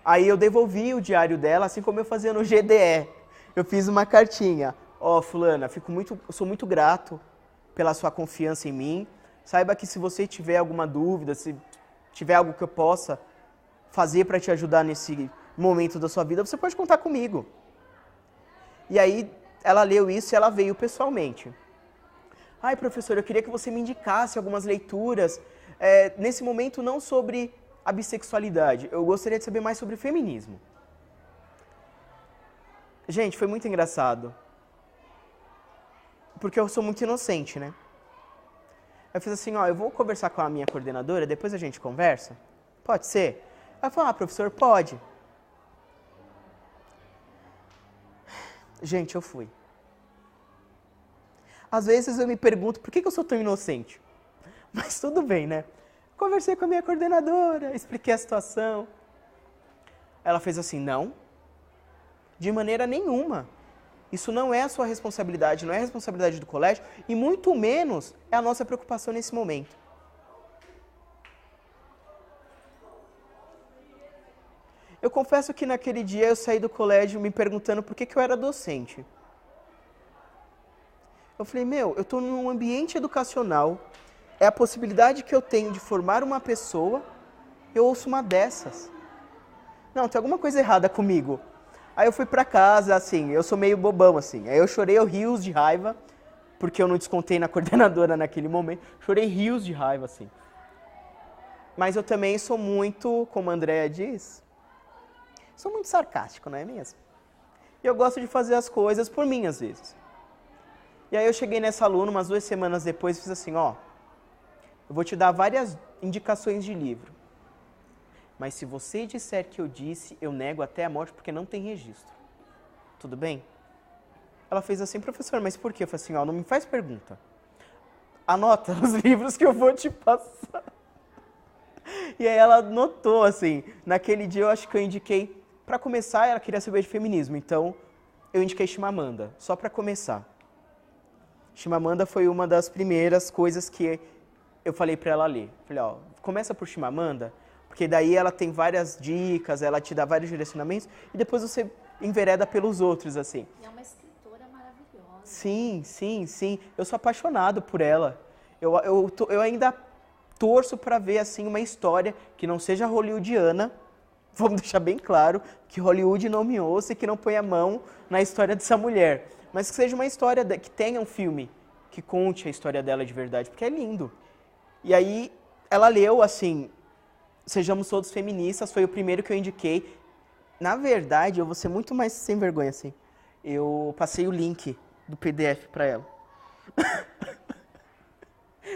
Aí eu devolvi o diário dela, assim como eu fazia no GDE. Eu fiz uma cartinha. Ó, fulana, eu sou muito grato pela sua confiança em mim. Saiba que se você tiver alguma dúvida, se tiver algo que eu possa fazer para te ajudar nesse momento da sua vida, você pode contar comigo. E aí ela leu isso e ela veio pessoalmente. Ai, professor, eu queria que você me indicasse algumas leituras, nesse momento não sobre a bissexualidade, eu gostaria de saber mais sobre feminismo. Gente, foi muito engraçado. Porque eu sou muito inocente, né? Eu fiz assim, ó, eu vou conversar com a minha coordenadora, depois a gente conversa? Pode ser? Ela falou, ah, professor, pode. Gente, eu fui. Às vezes eu me pergunto por que eu sou tão inocente. Mas tudo bem, né? Conversei com a minha coordenadora, expliquei a situação. Ela fez assim, não, de maneira nenhuma. Isso não é a sua responsabilidade, não é a responsabilidade do colégio e muito menos é a nossa preocupação nesse momento. Eu confesso que naquele dia eu saí do colégio me perguntando por que eu era docente. Eu falei, eu estou num ambiente educacional, é a possibilidade que eu tenho de formar uma pessoa, eu ouço uma dessas. Não, tem alguma coisa errada comigo. Aí eu fui pra casa, assim, eu sou meio bobão, assim. Aí eu chorei rios de raiva, porque eu não descontei na coordenadora naquele momento. Chorei rios de raiva, assim. Mas eu também sou muito, como a Andrea diz, sou muito sarcástico, não é mesmo? E eu gosto de fazer as coisas por mim, às vezes. E aí eu cheguei nessa aluna, umas 2 semanas depois, e fiz assim, ó, eu vou te dar várias indicações de livro. Mas se você disser que eu disse, eu nego até a morte, porque não tem registro. Tudo bem? Ela fez assim, professor, mas por quê? Eu falei assim, ó, não me faz pergunta. Anota os livros que eu vou te passar. E aí ela notou, assim, naquele dia eu acho que eu indiquei, para começar, ela queria saber de feminismo, então eu indiquei Chimamanda, só para começar. Chimamanda foi uma das primeiras coisas que eu falei para ela ler. Falei, ó, começa por Chimamanda, porque daí ela tem várias dicas, ela te dá vários direcionamentos, e depois você envereda pelos outros, assim. E é uma escritora maravilhosa. Sim, sim, sim. Eu sou apaixonado por ela. Eu ainda torço para ver, assim, uma história que não seja hollywoodiana. Vamos deixar bem claro que Hollywood não me ouça e que não ponha a mão na história dessa mulher. Mas que seja uma história, que tenha um filme que conte a história dela de verdade, porque é lindo. E aí ela leu, assim, Sejamos Todos Feministas, foi o primeiro que eu indiquei. Na verdade, eu vou ser muito mais sem vergonha, assim. Eu passei o link do PDF para ela.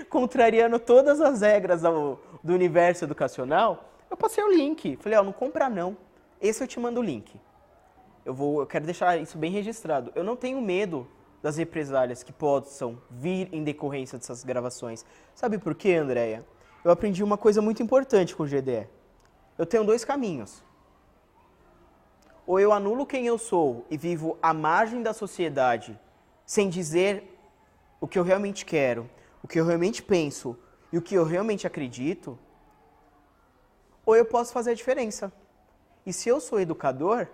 Contrariando todas as regras do universo educacional, eu passei o link. Falei, ó, não compra não. Esse eu te mando o link. Eu quero deixar isso bem registrado. Eu não tenho medo das represálias que possam vir em decorrência dessas gravações. Sabe por quê, Andréia? Eu aprendi uma coisa muito importante com o GDE. Eu tenho 2 caminhos. Ou eu anulo quem eu sou e vivo à margem da sociedade, sem dizer o que eu realmente quero, o que eu realmente penso e o que eu realmente acredito, ou eu posso fazer a diferença. E se eu sou educador,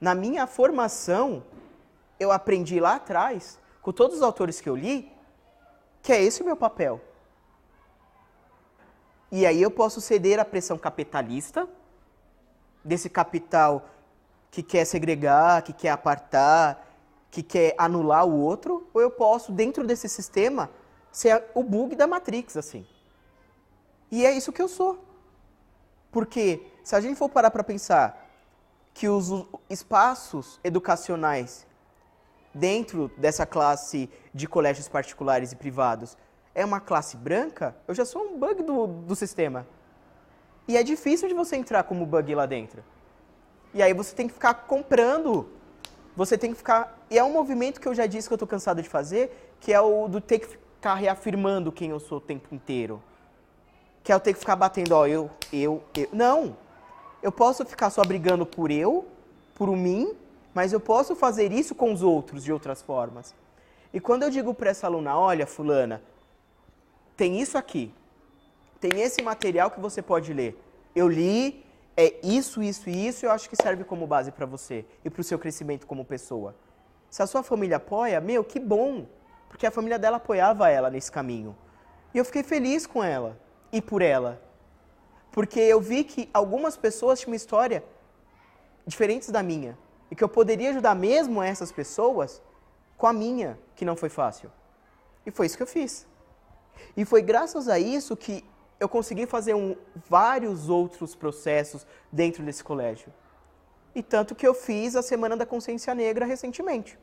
na minha formação, eu aprendi lá atrás, com todos os autores que eu li, que é esse o meu papel. E aí eu posso ceder à pressão capitalista, desse capital que quer segregar, que quer apartar, que quer anular o outro, ou eu posso, dentro desse sistema, ser o bug da Matrix, assim. E é isso que eu sou. Porque se a gente for parar para pensar que os espaços educacionais dentro dessa classe de colégios particulares e privados é uma classe branca, eu já sou um bug do sistema. E é difícil de você entrar como bug lá dentro. E aí você tem que ficar comprando, você tem que ficar... E é um movimento que eu já disse que eu estou cansado de fazer, que é o do ter que ficar reafirmando quem eu sou o tempo inteiro. Que é eu ter que ficar batendo, ó, eu. Não! Eu posso ficar só brigando por mim, mas eu posso fazer isso com os outros de outras formas. E quando eu digo para essa aluna, olha, fulana, tem isso aqui, tem esse material que você pode ler. Eu li, é isso, eu acho que serve como base para você e para o seu crescimento como pessoa. Se a sua família apoia, meu, que bom, porque a família dela apoiava ela nesse caminho. E eu fiquei feliz com ela e por ela. Porque eu vi que algumas pessoas tinham uma história diferentes da minha. E que eu poderia ajudar mesmo essas pessoas com a minha, que não foi fácil. E foi isso que eu fiz. E foi graças a isso que eu consegui fazer vários outros processos dentro desse colégio. E tanto que eu fiz a Semana da Consciência Negra recentemente.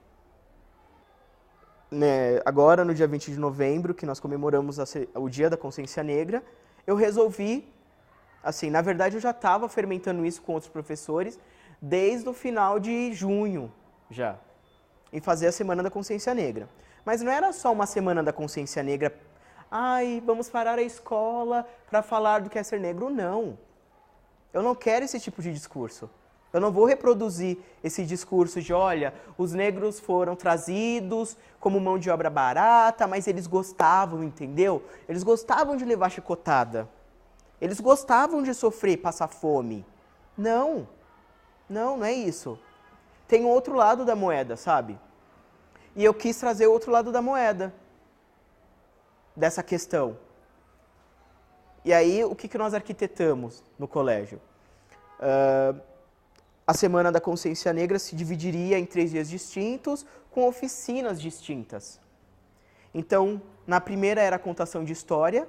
Agora, no dia 20 de novembro, que nós comemoramos o Dia da Consciência Negra, eu resolvi, assim, na verdade eu já estava fermentando isso com outros professores, desde o final de junho, já, em fazer a Semana da Consciência Negra. Mas não era só uma Semana da Consciência Negra, ai, vamos parar a escola para falar do que é ser negro, não. Eu não quero esse tipo de discurso. Eu não vou reproduzir esse discurso de, olha, os negros foram trazidos como mão de obra barata, mas eles gostavam, entendeu? Eles gostavam de levar chicotada. Eles gostavam de sofrer, passar fome. Não. Não é isso. Tem um outro lado da moeda, sabe? E eu quis trazer o outro lado da moeda dessa questão. E aí, o que nós arquitetamos no colégio? A Semana da Consciência Negra se dividiria em 3 dias distintos, com oficinas distintas. Então, na primeira era a contação de história,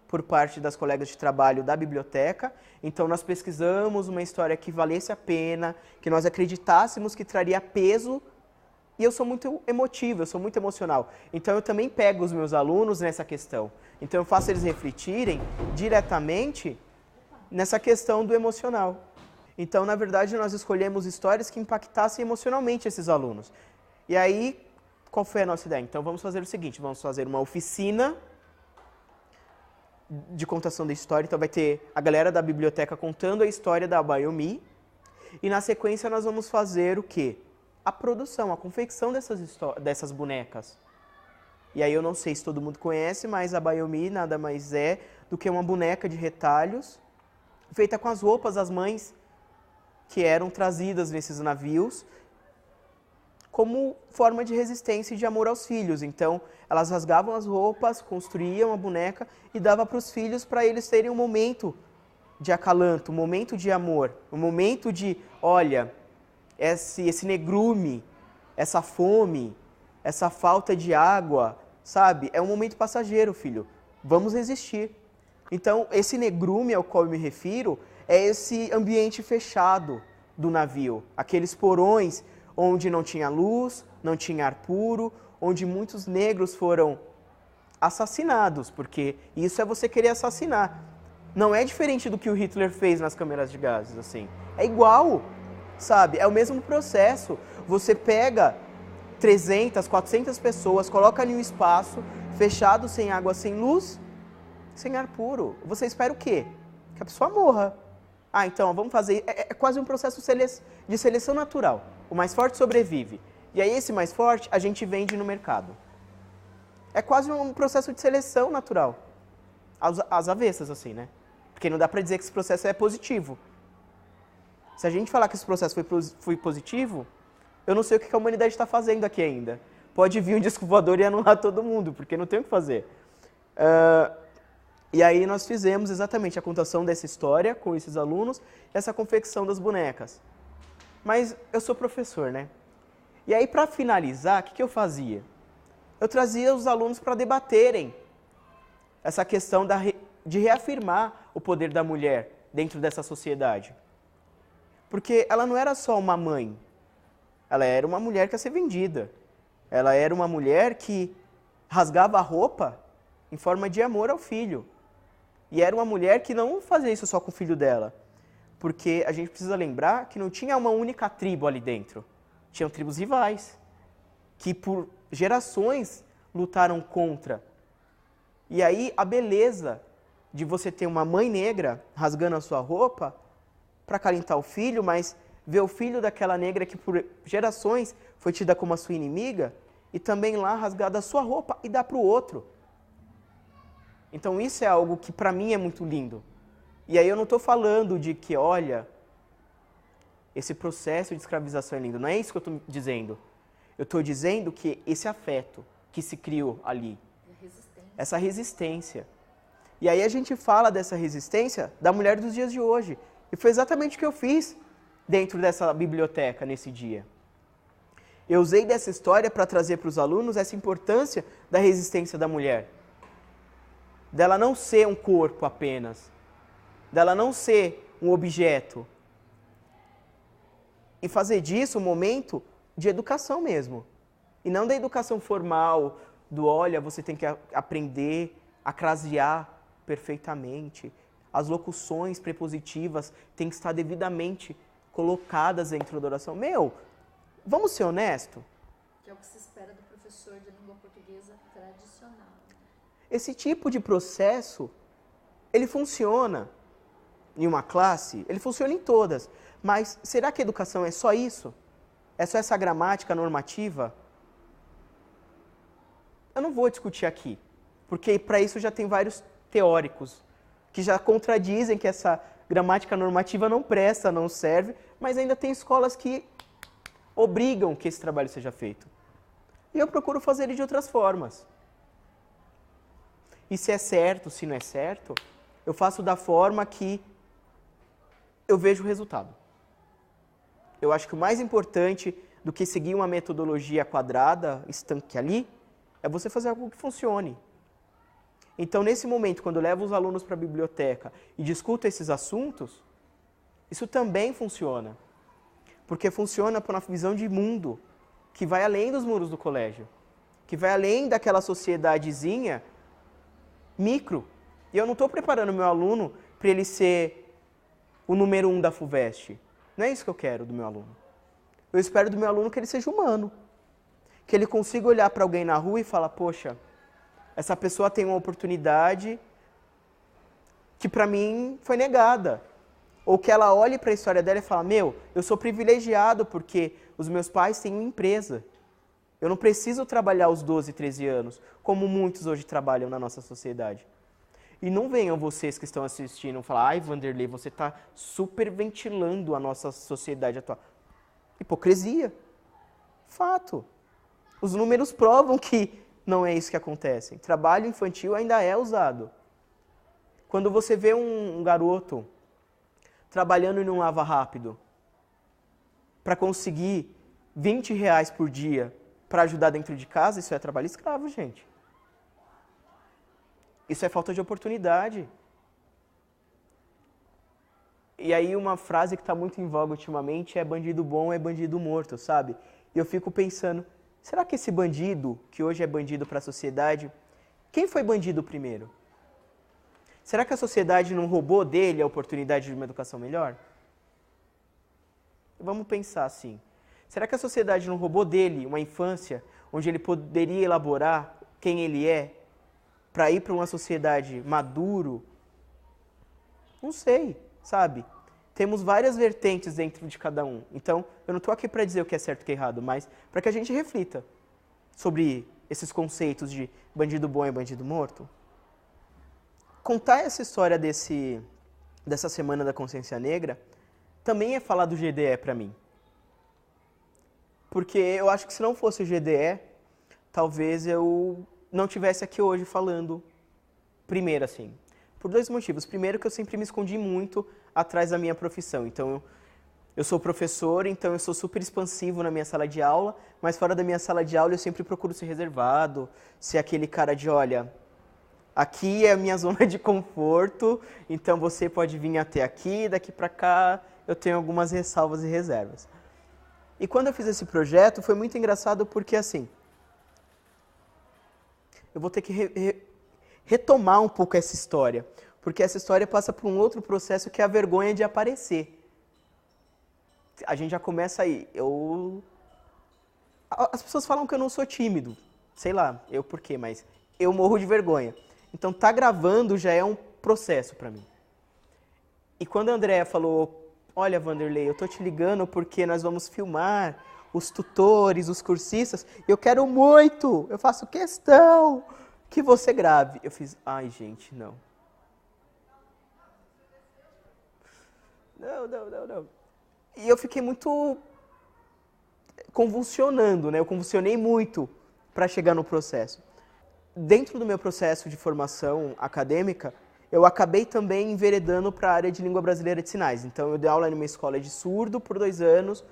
por parte das colegas de trabalho da biblioteca. Então, nós pesquisamos uma história que valesse a pena, que nós acreditássemos que traria peso. E eu sou muito emotivo, eu sou muito emocional. Então, eu também pego os meus alunos nessa questão. Então, eu faço eles refletirem diretamente nessa questão do emocional. Então, na verdade, nós escolhemos histórias que impactassem emocionalmente esses alunos. E aí, qual foi a nossa ideia? Então, vamos fazer o seguinte, vamos fazer uma oficina de contação da história. Então, vai ter a galera da biblioteca contando a história da Abayomi. E, na sequência, nós vamos fazer o quê? A produção, a confecção dessas bonecas. E aí, eu não sei se todo mundo conhece, mas a Abayomi nada mais é do que uma boneca de retalhos feita com as roupas das mães que eram trazidas nesses navios como forma de resistência e de amor aos filhos. Então, elas rasgavam as roupas, construíam a boneca e davam para os filhos para eles terem um momento de acalanto, um momento de amor, um momento de, olha, esse negrume, essa fome, essa falta de água, sabe? É um momento passageiro, filho. Vamos resistir. Então, esse negrume ao qual eu me refiro é esse ambiente fechado do navio, aqueles porões onde não tinha luz, não tinha ar puro, onde muitos negros foram assassinados, porque isso é você querer assassinar. Não é diferente do que o Hitler fez nas câmeras de gases, assim. É igual, sabe? É o mesmo processo. Você pega 300, 400 pessoas, coloca em um espaço fechado, sem água, sem luz, sem ar puro. Você espera o quê? Que a pessoa morra. Ah, então, vamos fazer... É quase um processo de seleção natural. O mais forte sobrevive. E aí, esse mais forte, a gente vende no mercado. É quase um processo de seleção natural. Às avessas, assim, né? Porque não dá pra dizer que esse processo é positivo. Se a gente falar que esse processo foi positivo, eu não sei o que a humanidade está fazendo aqui ainda. Pode vir um disco voador e anular todo mundo, porque não tem o que fazer. E aí nós fizemos exatamente a contação dessa história com esses alunos e essa confecção das bonecas. Mas eu sou professor, né? E aí, para finalizar, o que eu fazia? Eu trazia os alunos para debaterem essa questão de reafirmar o poder da mulher dentro dessa sociedade. Porque ela não era só uma mãe, ela era uma mulher que ia ser vendida. Ela era uma mulher que rasgava a roupa em forma de amor ao filho. E era uma mulher que não fazia isso só com o filho dela. Porque a gente precisa lembrar que não tinha uma única tribo ali dentro. Tinham tribos rivais, que por gerações lutaram contra. E aí a beleza de você ter uma mãe negra rasgando a sua roupa para acalentar o filho, mas ver o filho daquela negra que por gerações foi tida como a sua inimiga, e também lá rasgada a sua roupa e dar para o outro. Então isso é algo que para mim é muito lindo. E aí eu não estou falando de que, olha, esse processo de escravização é lindo. Não é isso que eu estou dizendo. Eu estou dizendo que esse afeto que se criou ali, essa resistência. E aí a gente fala dessa resistência da mulher dos dias de hoje. E foi exatamente o que eu fiz dentro dessa biblioteca nesse dia. Eu usei dessa história para trazer para os alunos essa importância da resistência da mulher. Dela não ser um corpo apenas. Dela não ser um objeto. E fazer disso um momento de educação mesmo. E não da educação formal, do olha, você tem que aprender a crasear perfeitamente. As locuções prepositivas têm que estar devidamente colocadas dentro da oração. Vamos ser honestos? Que é o que se espera do professor de língua portuguesa tradicional. Esse tipo de processo, ele funciona em uma classe, ele funciona em todas. Mas será que a educação é só isso? É só essa gramática normativa? Eu não vou discutir aqui, porque para isso já tem vários teóricos que já contradizem que essa gramática normativa não presta, não serve, mas ainda tem escolas que obrigam que esse trabalho seja feito. E eu procuro fazer ele de outras formas. E se é certo, se não é certo, eu faço da forma que eu vejo o resultado. Eu acho que o mais importante do que seguir uma metodologia quadrada, estanque ali, é você fazer algo que funcione. Então, nesse momento, quando eu levo os alunos para a biblioteca e discuto esses assuntos, isso também funciona. Porque funciona por uma visão de mundo que vai além dos muros do colégio, que vai além daquela sociedadezinha micro. E eu não estou preparando meu aluno para ele ser o número 1 da FUVEST. Não é isso que eu quero do meu aluno. Eu espero do meu aluno que ele seja humano. Que ele consiga olhar para alguém na rua e falar, poxa, essa pessoa tem uma oportunidade que para mim foi negada. Ou que ela olhe para a história dela e fala, eu sou privilegiado porque os meus pais têm uma empresa. Eu não preciso trabalhar aos 12, 13 anos, como muitos hoje trabalham na nossa sociedade. E não venham vocês que estão assistindo falar, ai, Vanderlei, você está superventilando a nossa sociedade atual. Hipocrisia. Fato. Os números provam que não é isso que acontece. Trabalho infantil ainda é usado. Quando você vê um garoto trabalhando em um lava rápido para conseguir R$ 20 por dia para ajudar dentro de casa, isso é trabalho escravo, gente. Isso é falta de oportunidade. E aí uma frase que está muito em voga ultimamente é bandido bom é bandido morto, sabe? E eu fico pensando, será que esse bandido, que hoje é bandido para a sociedade, quem foi bandido primeiro? Será que a sociedade não roubou dele a oportunidade de uma educação melhor? Vamos pensar assim. Será que a sociedade não roubou dele uma infância onde ele poderia elaborar quem ele é para ir para uma sociedade maduro? Não sei, sabe? Temos várias vertentes dentro de cada um. Então, eu não estou aqui para dizer o que é certo e o que é errado, mas para que a gente reflita sobre esses conceitos de bandido bom e bandido morto. Contar essa história dessa Semana da Consciência Negra também é falar do GDE para mim. Porque eu acho que se não fosse o GDE, talvez eu não tivesse aqui hoje falando primeiro assim. Por dois motivos. Primeiro que eu sempre me escondi muito atrás da minha profissão. Então Eu sou professor, então eu sou super expansivo na minha sala de aula, mas fora da minha sala de aula eu sempre procuro ser reservado, ser aquele cara de, olha, aqui é a minha zona de conforto, então você pode vir até aqui, daqui para cá eu tenho algumas ressalvas e reservas. E quando eu fiz esse projeto foi muito engraçado porque assim, eu vou ter que retomar um pouco essa história, porque essa história passa por um outro processo que é a vergonha de aparecer. A gente já começa aí. As pessoas falam que eu não sou tímido. Sei lá, eu por quê, mas eu morro de vergonha. Então, tá gravando já é um processo para mim. E quando a Andrea falou, olha, Vanderlei, eu tô te ligando porque nós vamos filmar os tutores, os cursistas, eu quero muito, eu faço questão que você grave. Eu fiz, ai, gente, não. Não. E eu fiquei muito convulsionando, né? Eu convulsionei muito para chegar no processo. Dentro do meu processo de formação acadêmica, eu acabei também enveredando para a área de língua brasileira de sinais. Então, eu dei aula numa escola de surdo por 2 anos,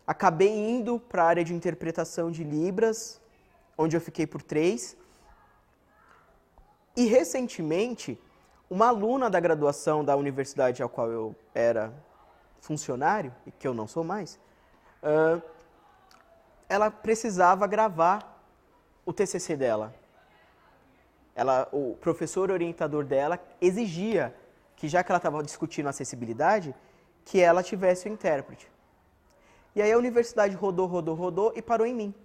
acabei indo para a área de interpretação de Libras, onde eu fiquei por 3. E, recentemente, uma aluna da graduação da universidade ao qual eu era funcionário, e que eu não sou mais, ela precisava gravar o TCC dela. O professor orientador dela exigia que, já que ela estava discutindo acessibilidade, que ela tivesse o intérprete. E aí a universidade rodou e parou em mim.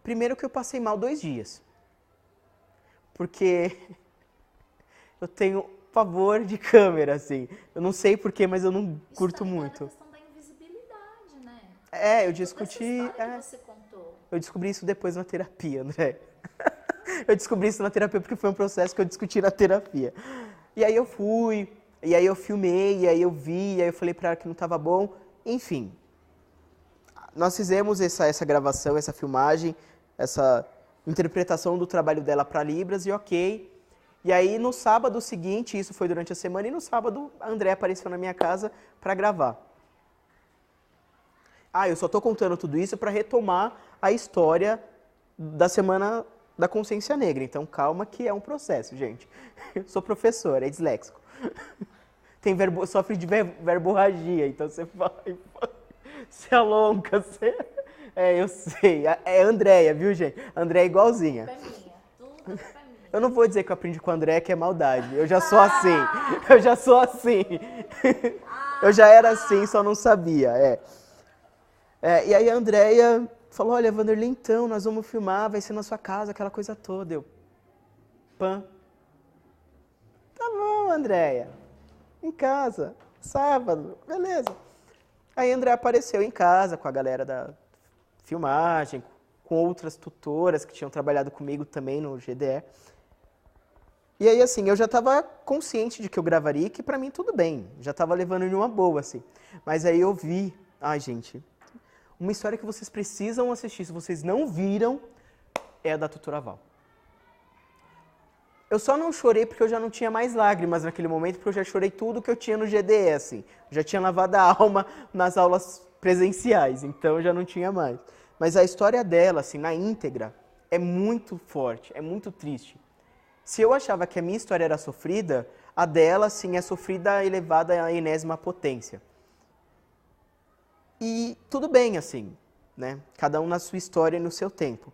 Primeiro que eu passei mal 2 dias. Porque eu tenho pavor de câmera, assim. Eu não sei porquê, mas eu não curto muito. Isso também é a questão da invisibilidade, né? Eu discuti... Que você contou. Eu descobri isso depois na terapia, André. Eu descobri isso na terapia porque foi um processo que eu discuti na terapia. E aí eu fui, e aí eu filmei, e aí eu vi, e aí eu falei pra ela que não estava bom. Enfim, nós fizemos essa gravação, essa filmagem, essa interpretação do trabalho dela para Libras, e ok. E aí, no sábado seguinte, isso foi durante a semana, e no sábado a André apareceu na minha casa para gravar. Eu só estou contando tudo isso para retomar a história da Semana da Consciência Negra. Então, calma que é um processo, gente. Eu sou professor, é disléxico. Sofre de verborragia, então você vai, você alonga, você... eu sei. É Andréia, viu, gente? Andréia é igualzinha. É minha, tudo é minha. Eu não vou dizer que eu aprendi com a Andréia que é maldade. Eu já sou assim. Eu já sou assim. Eu já era assim, só não sabia. E aí a Andréia falou, olha, Vanderlei, então, nós vamos filmar, vai ser na sua casa, aquela coisa toda. Eu, pã. Tá bom, Andréia. Em casa, sábado, beleza. Aí a Andréia apareceu em casa com a galera da filmagem, com outras tutoras que tinham trabalhado comigo também no GDE. E aí, assim, eu já estava consciente de que eu gravaria e que pra mim tudo bem. Já estava levando em uma boa, assim. Mas aí eu vi, gente, uma história que vocês precisam assistir. Se vocês não viram, é a da tutora Val. Eu só não chorei porque eu já não tinha mais lágrimas naquele momento, porque eu já chorei tudo que eu tinha no GDE, assim. Já tinha lavado a alma nas aulas presenciais, então eu já não tinha mais. Mas a história dela, assim, na íntegra, é muito forte, é muito triste. Se eu achava que a minha história era sofrida, a dela, sim, é sofrida elevada à enésima potência. E tudo bem, assim, né? Cada um na sua história e no seu tempo.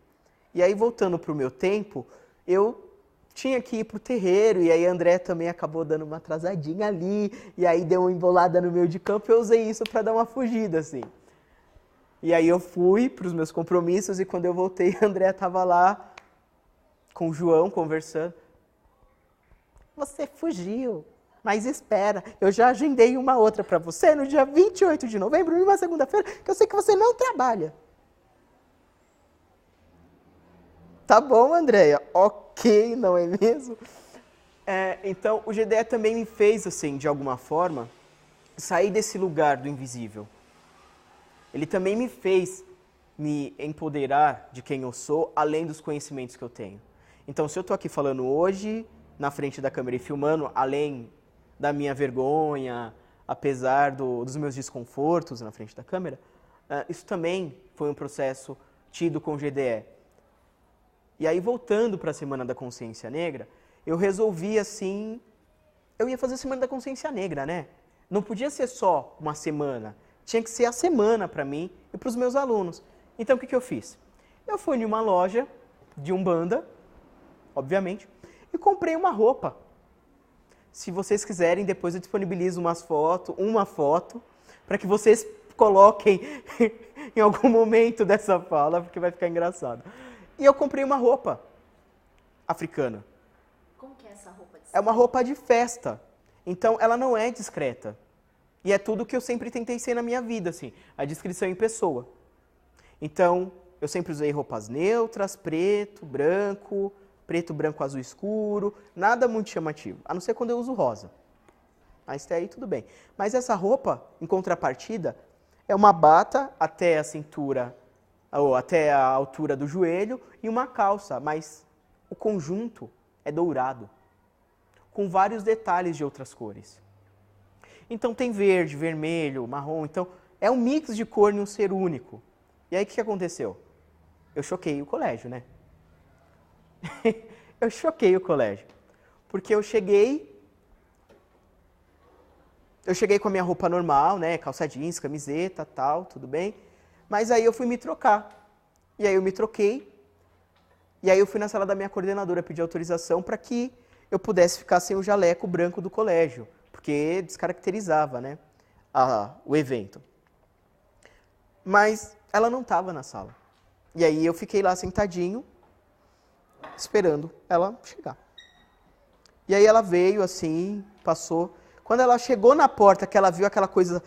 E aí, voltando para o meu tempo, eu tinha que ir pro terreiro, e aí a André também acabou dando uma atrasadinha ali, e aí deu uma embolada no meio de campo, e eu usei isso para dar uma fugida, assim. E aí eu fui pros meus compromissos, e quando eu voltei, a André estava lá com o João conversando. Você fugiu, mas espera, eu já agendei uma outra para você no dia 28 de novembro, numa segunda-feira, que eu sei que você não trabalha. Tá bom, Andréia, ok, não é mesmo? Então, o GDE também me fez, assim, de alguma forma, sair desse lugar do invisível. Ele também me fez me empoderar de quem eu sou, além dos conhecimentos que eu tenho. Então, se eu estou aqui falando hoje, na frente da câmera e filmando, além da minha vergonha, apesar dos meus desconfortos na frente da câmera, isso também foi um processo tido com GDE. E aí, voltando para a Semana da Consciência Negra, eu resolvi, assim, eu ia fazer a Semana da Consciência Negra, né? Não podia ser só uma semana, tinha que ser a semana para mim e para os meus alunos. Então, o que eu fiz? Eu fui em uma loja de Umbanda, obviamente, e comprei uma roupa. Se vocês quiserem, depois eu disponibilizo uma foto, para que vocês coloquem em algum momento dessa fala, porque vai ficar engraçado. E eu comprei uma roupa africana. Como que é essa roupa de É uma roupa de festa. Então, ela não é discreta. E é tudo que eu sempre tentei ser na minha vida, assim, a descrição em pessoa. Então, eu sempre usei roupas neutras, preto, branco, azul escuro, nada muito chamativo, a não ser quando eu uso rosa. Mas até aí tudo bem. Mas essa roupa, em contrapartida, é uma bata até a cintura, ou até a altura do joelho, e uma calça, mas o conjunto é dourado, com vários detalhes de outras cores. Então tem verde, vermelho, marrom, então é um mix de cor em um ser único. E aí o que aconteceu? Eu choquei o colégio, né? Eu choquei o colégio, porque eu cheguei com a minha roupa normal, né, calça jeans, camiseta, tal, tudo bem, mas aí eu fui me trocar, e aí eu me troquei, e aí eu fui na sala da minha coordenadora pedir autorização para que eu pudesse ficar sem o jaleco branco do colégio, porque descaracterizava, né, o evento. Mas ela não estava na sala, e aí eu fiquei lá sentadinho, esperando ela chegar. E aí ela veio assim, passou. Quando ela chegou na porta, que ela viu aquela coisa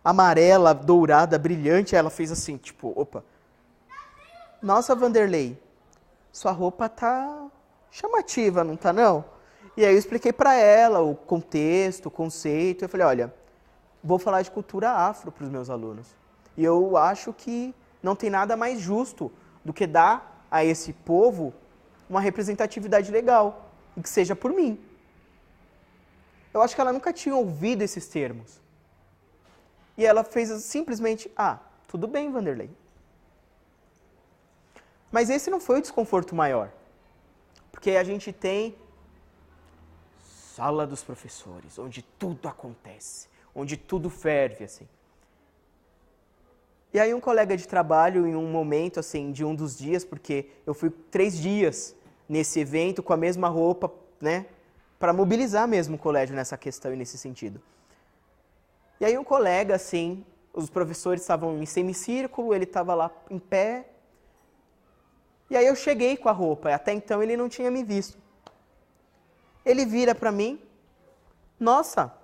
amarela, dourada, brilhante, ela fez assim, tipo, opa. Nossa, Vanderlei, sua roupa tá chamativa, não tá não? E aí eu expliquei para ela o contexto, o conceito. Eu falei, olha, vou falar de cultura afro para os meus alunos. E eu acho que não tem nada mais justo do que dar a esse povo uma representatividade legal, e que seja por mim. Eu acho que ela nunca tinha ouvido esses termos. E ela fez simplesmente, tudo bem, Vanderlei. Mas esse não foi o desconforto maior. Porque a gente tem sala dos professores, onde tudo acontece, onde tudo ferve, assim. E aí um colega de trabalho, em um momento, assim, de um dos dias, porque eu fui 3 dias nesse evento com a mesma roupa, né, para mobilizar mesmo o colégio nessa questão e nesse sentido. E aí um colega, assim, os professores estavam em semicírculo, ele estava lá em pé, e aí eu cheguei com a roupa, até então ele não tinha me visto. Ele vira para mim, nossa,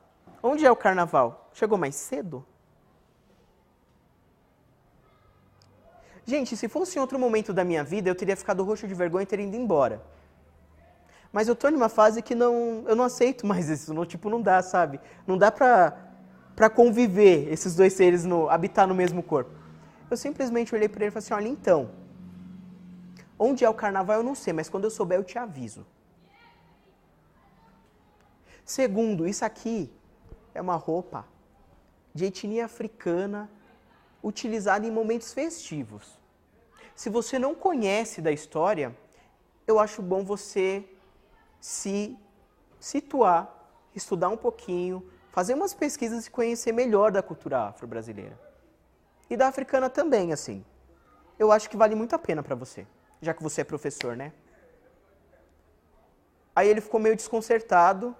onde é o carnaval? Chegou mais cedo? Gente, se fosse em outro momento da minha vida, eu teria ficado roxo de vergonha e teria ido embora. Mas eu estou numa fase que eu não aceito mais isso, não dá, sabe? Não dá pra conviver esses dois seres, habitar no mesmo corpo. Eu simplesmente olhei para ele e falei assim, olha, então, onde é o carnaval eu não sei, mas quando eu souber eu te aviso. Segundo, isso aqui é uma roupa de etnia africana, utilizada em momentos festivos. Se você não conhece da história, eu acho bom você se situar, estudar um pouquinho, fazer umas pesquisas e conhecer melhor da cultura afro-brasileira. E da africana também, assim. Eu acho que vale muito a pena para você, já que você é professor, né? Aí ele ficou meio desconcertado,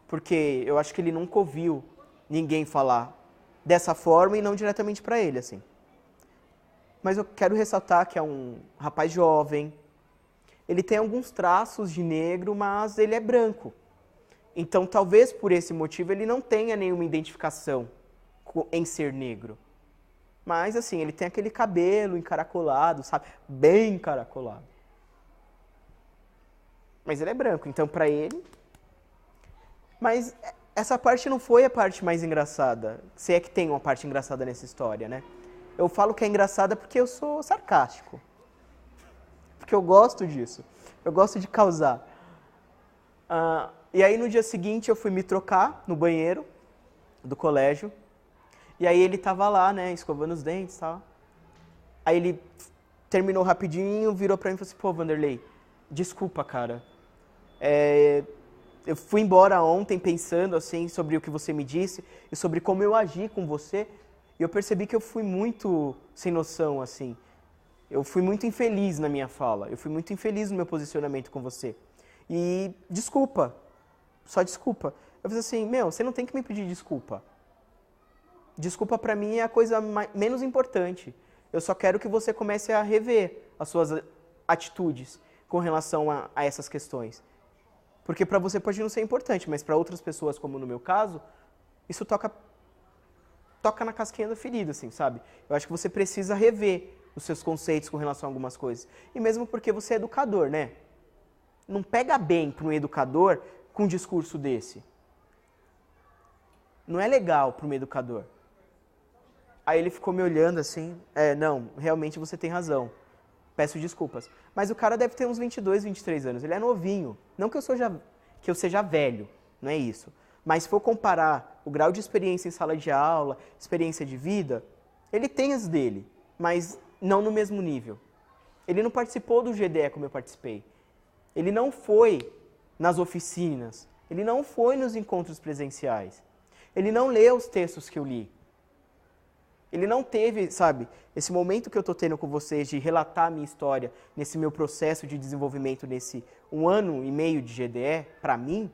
porque eu acho que ele nunca ouviu ninguém falar dessa forma e não diretamente para ele, assim. Mas eu quero ressaltar que é um rapaz jovem, ele tem alguns traços de negro, mas ele é branco. Então, talvez por esse motivo ele não tenha nenhuma identificação em ser negro. Mas, assim, ele tem aquele cabelo encaracolado, sabe? Bem encaracolado. Mas ele é branco, então para ele... Mas essa parte não foi a parte mais engraçada, se é que tem uma parte engraçada nessa história, né? Eu falo que é engraçada porque eu sou sarcástico. Porque eu gosto disso. Eu gosto de causar. E aí no dia seguinte eu fui me trocar no banheiro. do colégio. E aí ele tava lá, né, escovando os dentes e tal. Aí ele terminou rapidinho, virou pra mim e falou assim, pô, Vanderlei, desculpa, cara. Eu fui embora ontem pensando, assim, sobre o que você me disse e sobre como eu agi com você. E eu percebi que eu fui muito sem noção, assim. Eu fui muito infeliz na minha fala. Eu fui muito infeliz no meu posicionamento com você. E desculpa. Só desculpa. Eu falei assim, você não tem que me pedir desculpa. Desculpa pra mim é a coisa menos importante. Eu só quero que você comece a rever as suas atitudes com relação a essas questões. Porque pra você pode não ser importante, mas pra outras pessoas, como no meu caso, isso toca na casquinha da ferida, assim, sabe? Eu acho que você precisa rever os seus conceitos com relação a algumas coisas. E mesmo porque você é educador, né? Não pega bem para um educador com um discurso desse. Não é legal para um educador. Aí ele ficou me olhando assim, não, realmente você tem razão. Peço desculpas. Mas o cara deve ter uns 22, 23 anos. Ele é novinho. Não que eu seja velho, não é isso. Mas se for comparar o grau de experiência em sala de aula, experiência de vida, ele tem as dele, mas não no mesmo nível. Ele não participou do GDE como eu participei. Ele não foi nas oficinas. Ele não foi nos encontros presenciais. Ele não leu os textos que eu li. Ele não teve, sabe, esse momento que eu estou tendo com vocês de relatar a minha história nesse meu processo de desenvolvimento, nesse 1 ano e meio de GDE, para mim,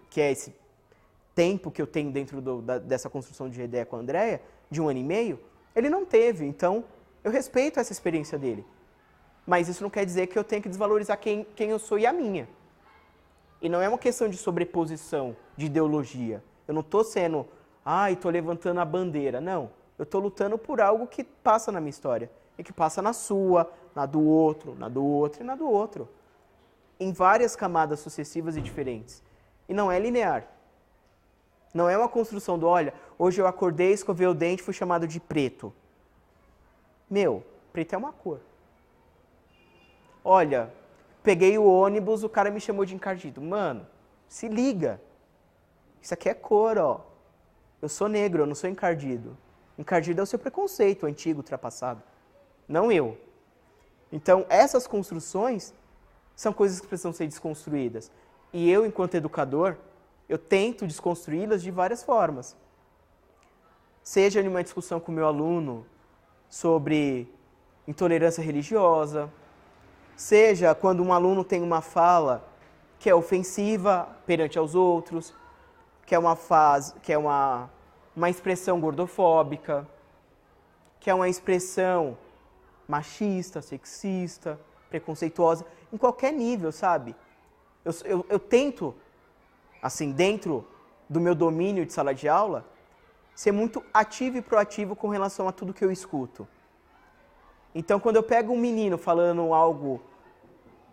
que é esse tempo que eu tenho dentro dessa construção de GDE com a Andrea, de 1 ano e meio, ele não teve. Então, eu respeito essa experiência dele. Mas isso não quer dizer que eu tenho que desvalorizar quem eu sou e a minha. E não é uma questão de sobreposição, de ideologia. Eu não estou sendo, estou levantando a bandeira. Não, eu estou lutando por algo que passa na minha história. E que passa na sua, na do outro, na do outro e na do outro. Em várias camadas sucessivas e diferentes. E não é linear. Não é uma construção do, olha, hoje eu acordei, escovei o dente, fui chamado de preto. Preto é uma cor. Olha, peguei o ônibus, o cara me chamou de encardido. Mano, se liga. Isso aqui é cor, ó. Eu sou negro, eu não sou encardido. Encardido é o seu preconceito antigo, ultrapassado. Não eu. Então, essas construções são coisas que precisam ser desconstruídas. E eu, enquanto educador, eu tento desconstruí-las de várias formas. Seja em uma discussão com o meu aluno sobre intolerância religiosa, seja quando um aluno tem uma fala que é ofensiva perante aos outros, que é uma expressão gordofóbica, que é uma expressão machista, sexista, preconceituosa, em qualquer nível, sabe? Eu tento, assim, dentro do meu domínio de sala de aula, ser muito ativo e proativo com relação a tudo que eu escuto. Então, quando eu pego um menino falando algo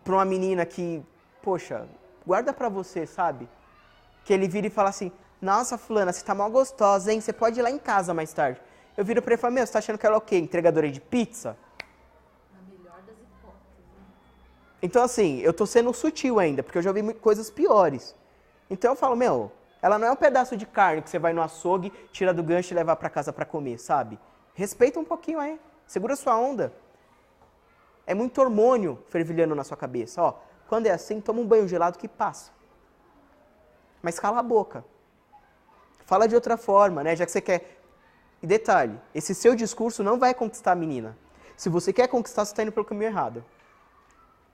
para uma menina que, poxa, guarda pra você, sabe? Que ele vira e fala assim, nossa, fulana, você tá mal gostosa, hein? Você pode ir lá em casa mais tarde. Eu viro pra ele e falo, você tá achando que ela é o quê? Entregadora de pizza? Na melhor das hipóteses. Então, assim, eu tô sendo sutil ainda, porque eu já vi coisas piores. Então eu falo, ela não é um pedaço de carne que você vai no açougue, tira do gancho e leva pra casa pra comer, sabe? Respeita um pouquinho aí, segura sua onda. É muito hormônio fervilhando na sua cabeça, ó. Quando é assim, toma um banho gelado que passa. Mas cala a boca. Fala de outra forma, né? Já que você quer... E detalhe, esse seu discurso não vai conquistar a menina. Se você quer conquistar, você está indo pelo caminho errado.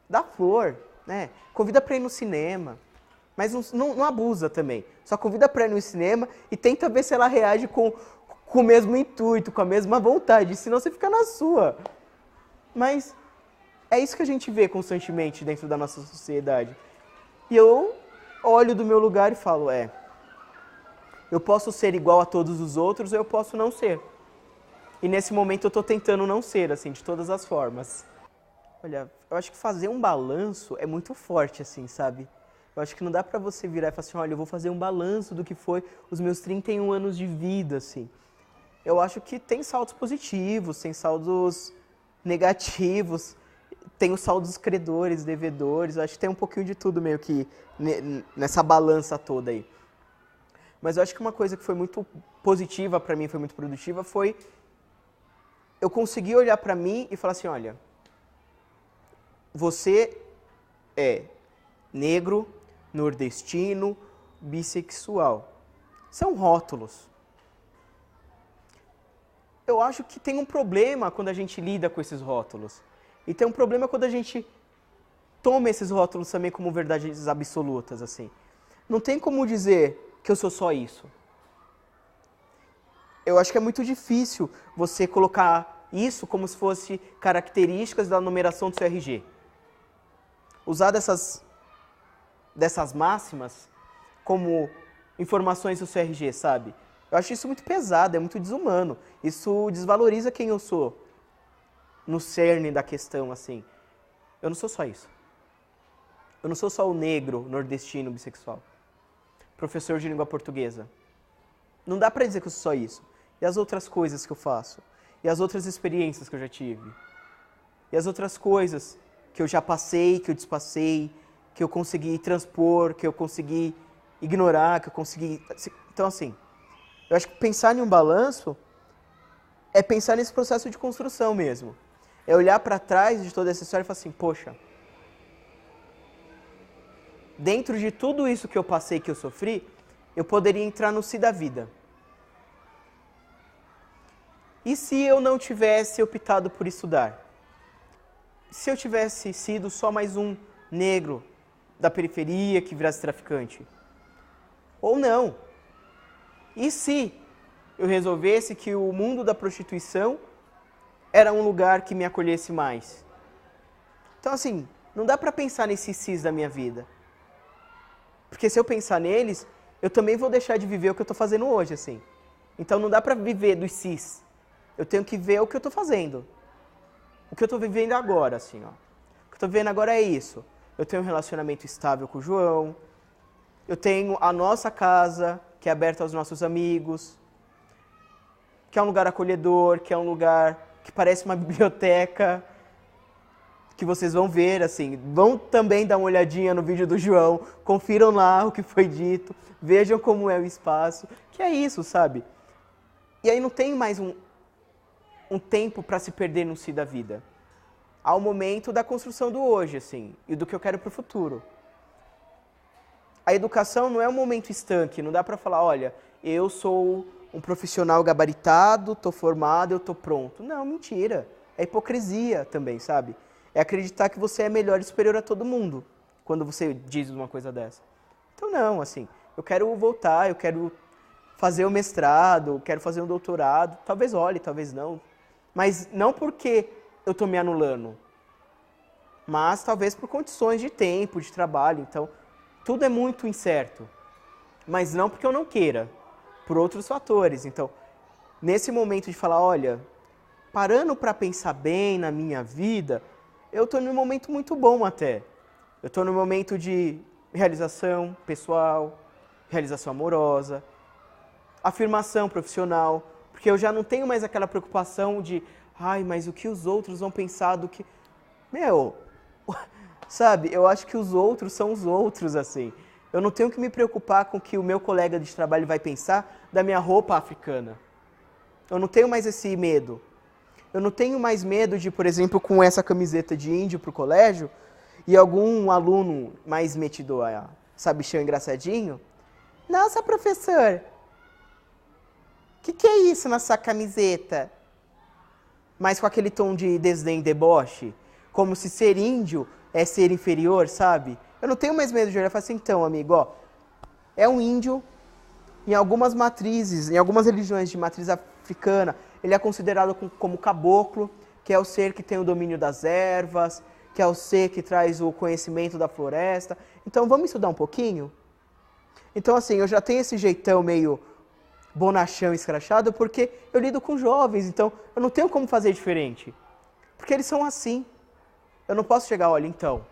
Dá flor, né? Convida pra ir no cinema. Mas não abusa também. Só convida pra ir no cinema e tenta ver se ela reage com o mesmo intuito, com a mesma vontade. Senão você fica na sua. Mas é isso que a gente vê constantemente dentro da nossa sociedade. E eu olho do meu lugar e falo, eu posso ser igual a todos os outros ou eu posso não ser. E nesse momento eu estou tentando não ser, assim, de todas as formas. Olha, eu acho que fazer um balanço é muito forte, assim, sabe? Eu acho que não dá pra você virar e falar assim, olha, eu vou fazer um balanço do que foi os meus 31 anos de vida, assim. Eu acho que tem saldos positivos, tem saldos negativos, tem os saldos credores, devedores, eu acho que tem um pouquinho de tudo meio que nessa balança toda aí. Mas eu acho que uma coisa que foi muito positiva para mim, foi muito produtiva, foi eu conseguir olhar para mim e falar assim, olha, você é negro, nordestino, bissexual. São rótulos. Eu acho que tem um problema quando a gente lida com esses rótulos. E tem um problema quando a gente toma esses rótulos também como verdades absolutas, assim. Não tem como dizer que eu sou só isso. Eu acho que é muito difícil você colocar isso como se fosse características da numeração do seu RG. Usar dessas máximas como informações do seu RG, sabe? Eu acho isso muito pesado, é muito desumano. Isso desvaloriza quem eu sou no cerne da questão, assim. Eu não sou só isso. Eu não sou só o negro, nordestino, bissexual. Professor de língua portuguesa. Não dá pra dizer que eu sou só isso. E as outras coisas que eu faço? E as outras experiências que eu já tive? E as outras coisas que eu já passei, que eu despassei, que eu consegui transpor, que eu consegui ignorar, que eu consegui... Então, assim, eu acho que pensar em um balanço é pensar nesse processo de construção mesmo. É olhar para trás de toda essa história e falar assim, poxa, dentro de tudo isso que eu passei, que eu sofri, eu poderia entrar no si da vida. E se eu não tivesse optado por estudar? Se eu tivesse sido só mais um negro da periferia que virasse traficante? Ou não? E se eu resolvesse que o mundo da prostituição era um lugar que me acolhesse mais? Então, assim, não dá pra pensar nesses cis da minha vida. Porque se eu pensar neles, eu também vou deixar de viver o que eu tô fazendo hoje, assim. Então não dá pra viver dos cis. Eu tenho que ver o que eu tô fazendo. O que eu tô vivendo agora, assim, ó. O que eu tô vivendo agora é isso. Eu tenho um relacionamento estável com o João. Eu tenho a nossa casa, que é aberta aos nossos amigos. Que é um lugar acolhedor, que é um lugar que parece uma biblioteca. Que vocês vão ver, assim. Vão também dar uma olhadinha no vídeo do João. Confiram lá o que foi dito. Vejam como é o espaço. Que é isso, sabe? E aí não tem mais um tempo para se perder no si da vida. Há o momento da construção do hoje, assim, e do que eu quero para o futuro. A educação não é um momento estanque, não dá para falar, olha, eu sou um profissional gabaritado, tô formado, eu tô pronto. Não, mentira. É hipocrisia também, sabe? É acreditar que você é melhor e superior a todo mundo, quando você diz uma coisa dessa. Então não, assim, eu quero voltar, eu quero fazer o mestrado, quero fazer um doutorado, talvez olhe, talvez não. Mas não porque eu estou me anulando, mas talvez por condições de tempo, de trabalho. Então, tudo é muito incerto. Mas não porque eu não queira, por outros fatores. Então, nesse momento de falar, olha, parando para pensar bem na minha vida, eu estou num momento muito bom até. Eu estou num momento de realização pessoal, realização amorosa, afirmação profissional, porque eu já não tenho mais aquela preocupação de, ai, mas o que os outros vão pensar do que... Meu, sabe, eu acho que os outros são os outros, assim. Eu não tenho que me preocupar com o que o meu colega de trabalho vai pensar da minha roupa africana. Eu não tenho mais esse medo. Eu não tenho mais medo de, por exemplo, com essa camiseta de índio pro colégio, e algum aluno mais metido a sabichão engraçadinho, nossa, professor, o que é isso na sua camiseta? Mas com aquele tom de desdém e deboche, como se ser índio é ser inferior, sabe? Eu não tenho mais medo de olhar e falar assim, então, amigo, ó, é um índio, em algumas matrizes, em algumas religiões de matriz africana, ele é considerado como caboclo, que é o ser que tem o domínio das ervas, que é o ser que traz o conhecimento da floresta. Então, vamos estudar um pouquinho? Então, assim, eu já tenho esse jeitão meio bonachão, escrachado, porque eu lido com jovens, então eu não tenho como fazer diferente. Porque eles são assim. Eu não posso chegar, olha, então,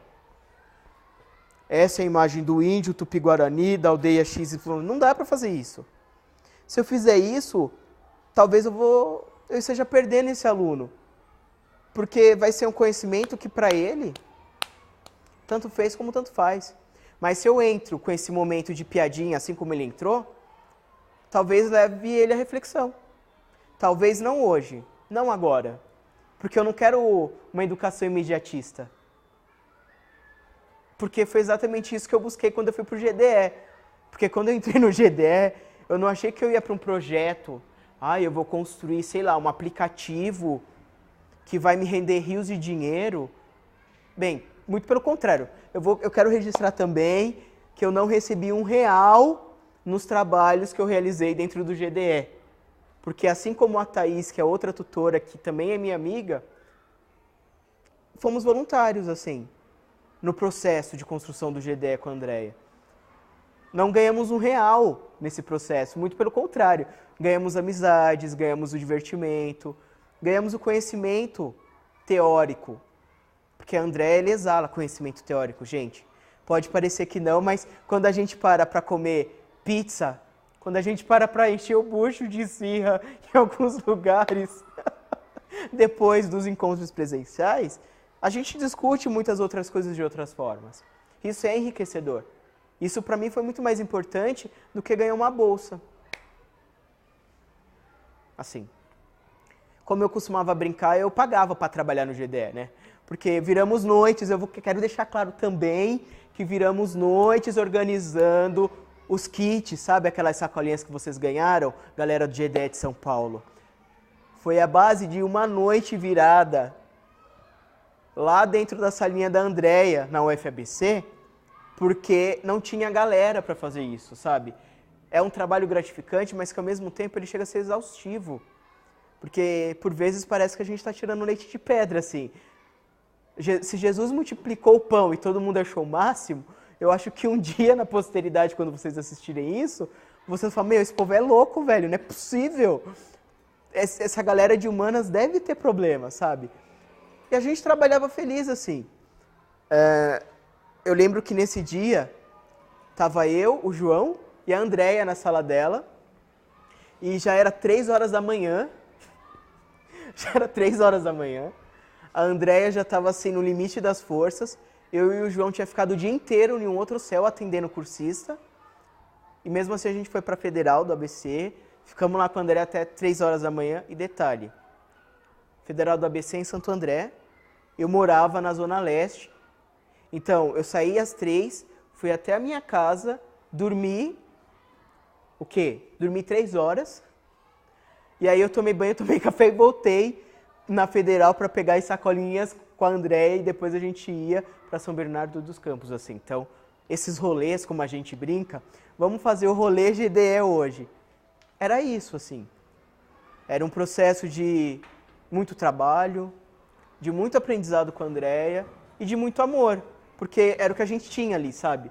essa é a imagem do índio Tupi-Guarani, da aldeia XY. Não dá para fazer isso. Se eu fizer isso, talvez eu esteja perdendo esse aluno. Porque vai ser um conhecimento que para ele, tanto fez como tanto faz. Mas se eu entro com esse momento de piadinha, assim como ele entrou, talvez leve ele à reflexão. Talvez não hoje, não agora. Porque eu não quero uma educação imediatista. Porque foi exatamente isso que eu busquei quando eu fui para o GDE. Porque quando eu entrei no GDE, eu não achei que eu ia para um projeto. Eu vou construir, sei lá, um aplicativo que vai me render rios de dinheiro. Bem, muito pelo contrário. Eu quero registrar também que eu não recebi R$1 nos trabalhos que eu realizei dentro do GDE. Porque assim como a Thaís, que é outra tutora, que também é minha amiga, fomos voluntários, assim, no processo de construção do GDE com a Andréia. Não ganhamos R$1 nesse processo, muito pelo contrário. Ganhamos amizades, ganhamos o divertimento, ganhamos o conhecimento teórico. Porque a Andréia, ele exala conhecimento teórico, gente. Pode parecer que não, mas quando a gente para comer pizza, quando a gente para encher o bucho de esfirra em alguns lugares, depois dos encontros presenciais, a gente discute muitas outras coisas de outras formas. Isso é enriquecedor. Isso para mim foi muito mais importante do que ganhar uma bolsa. Assim, como eu costumava brincar, eu pagava para trabalhar no GDE, né? Porque viramos noites, quero deixar claro também que viramos noites organizando os kits, sabe aquelas sacolinhas que vocês ganharam, galera do GDE de São Paulo? Foi a base de uma noite virada lá dentro da salinha da Andréia, na UFABC, porque não tinha galera para fazer isso, sabe? É um trabalho gratificante, mas que ao mesmo tempo ele chega a ser exaustivo. Porque por vezes parece que a gente está tirando leite de pedra, assim. Se Jesus multiplicou o pão e todo mundo achou o máximo, eu acho que um dia na posteridade, quando vocês assistirem isso, vocês falam, esse povo é louco, velho, não é possível. Essa galera de humanas deve ter problema, sabe? E a gente trabalhava feliz, assim. Eu lembro que nesse dia, tava eu, o João e a Andréia na sala dela, e já era 3h da manhã, a Andréia já estava assim no limite das forças, eu e o João tinha ficado o dia inteiro em um outro céu atendendo cursista, e mesmo assim a gente foi para a Federal do ABC, ficamos lá com a Andréia até 3h da manhã, e detalhe, Federal do ABC em Santo André, eu morava na Zona Leste, então eu saí às 3h, fui até a minha casa, dormi, Dormi 3 horas, e aí eu tomei banho, tomei café e voltei na Federal para pegar as sacolinhas com a Andréia e depois a gente ia para São Bernardo dos Campos, assim. Então, esses rolês, como a gente brinca, vamos fazer o rolê GDE hoje. Era isso, assim. Era um processo de muito trabalho, de muito aprendizado com a Andréia e de muito amor, porque era o que a gente tinha ali, sabe?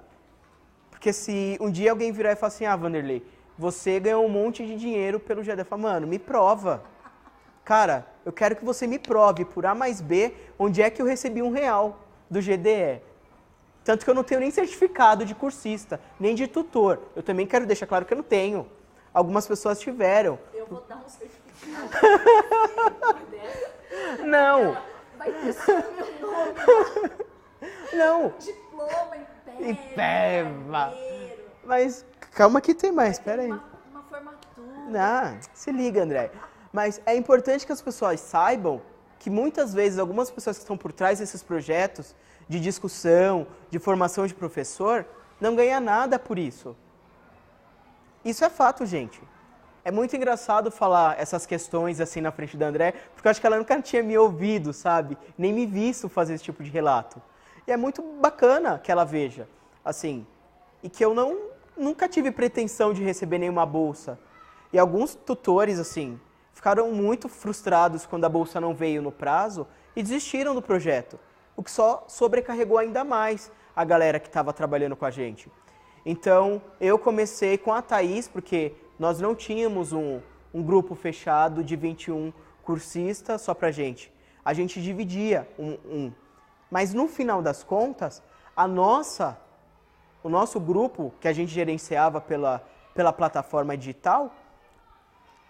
Porque se um dia alguém virar e falar assim, Vanderlei, você ganhou um monte de dinheiro pelo GDE, eu falo, mano, me prova. Cara, eu quero que você me prove por A mais B onde é que eu recebi R$1 do GDE. Tanto que eu não tenho nem certificado de cursista, nem de tutor. Eu também quero deixar claro que eu não tenho. Algumas pessoas tiveram. Eu vou dar um certificado. Não. Vai ter só o meu nome. Não. Diploma em Peva. Mas calma que tem mais, espera aí. Uma formatura. Se liga, André. Mas é importante que as pessoas saibam que muitas vezes algumas pessoas que estão por trás desses projetos de discussão, de formação de professor, não ganham nada por isso. Isso é fato, gente. É muito engraçado falar essas questões assim na frente da André, porque eu acho que ela nunca tinha me ouvido, sabe? Nem me visto fazer esse tipo de relato. E é muito bacana que ela veja, assim, e que eu nunca tive pretensão de receber nenhuma bolsa. E alguns tutores, assim, ficaram muito frustrados quando a bolsa não veio no prazo e desistiram do projeto, o que só sobrecarregou ainda mais a galera que estava trabalhando com a gente. Então, eu comecei com a Thaís, porque nós não tínhamos um grupo fechado de 21 cursistas só pra gente. A gente dividia Mas no final das contas, o nosso grupo, que a gente gerenciava pela plataforma digital,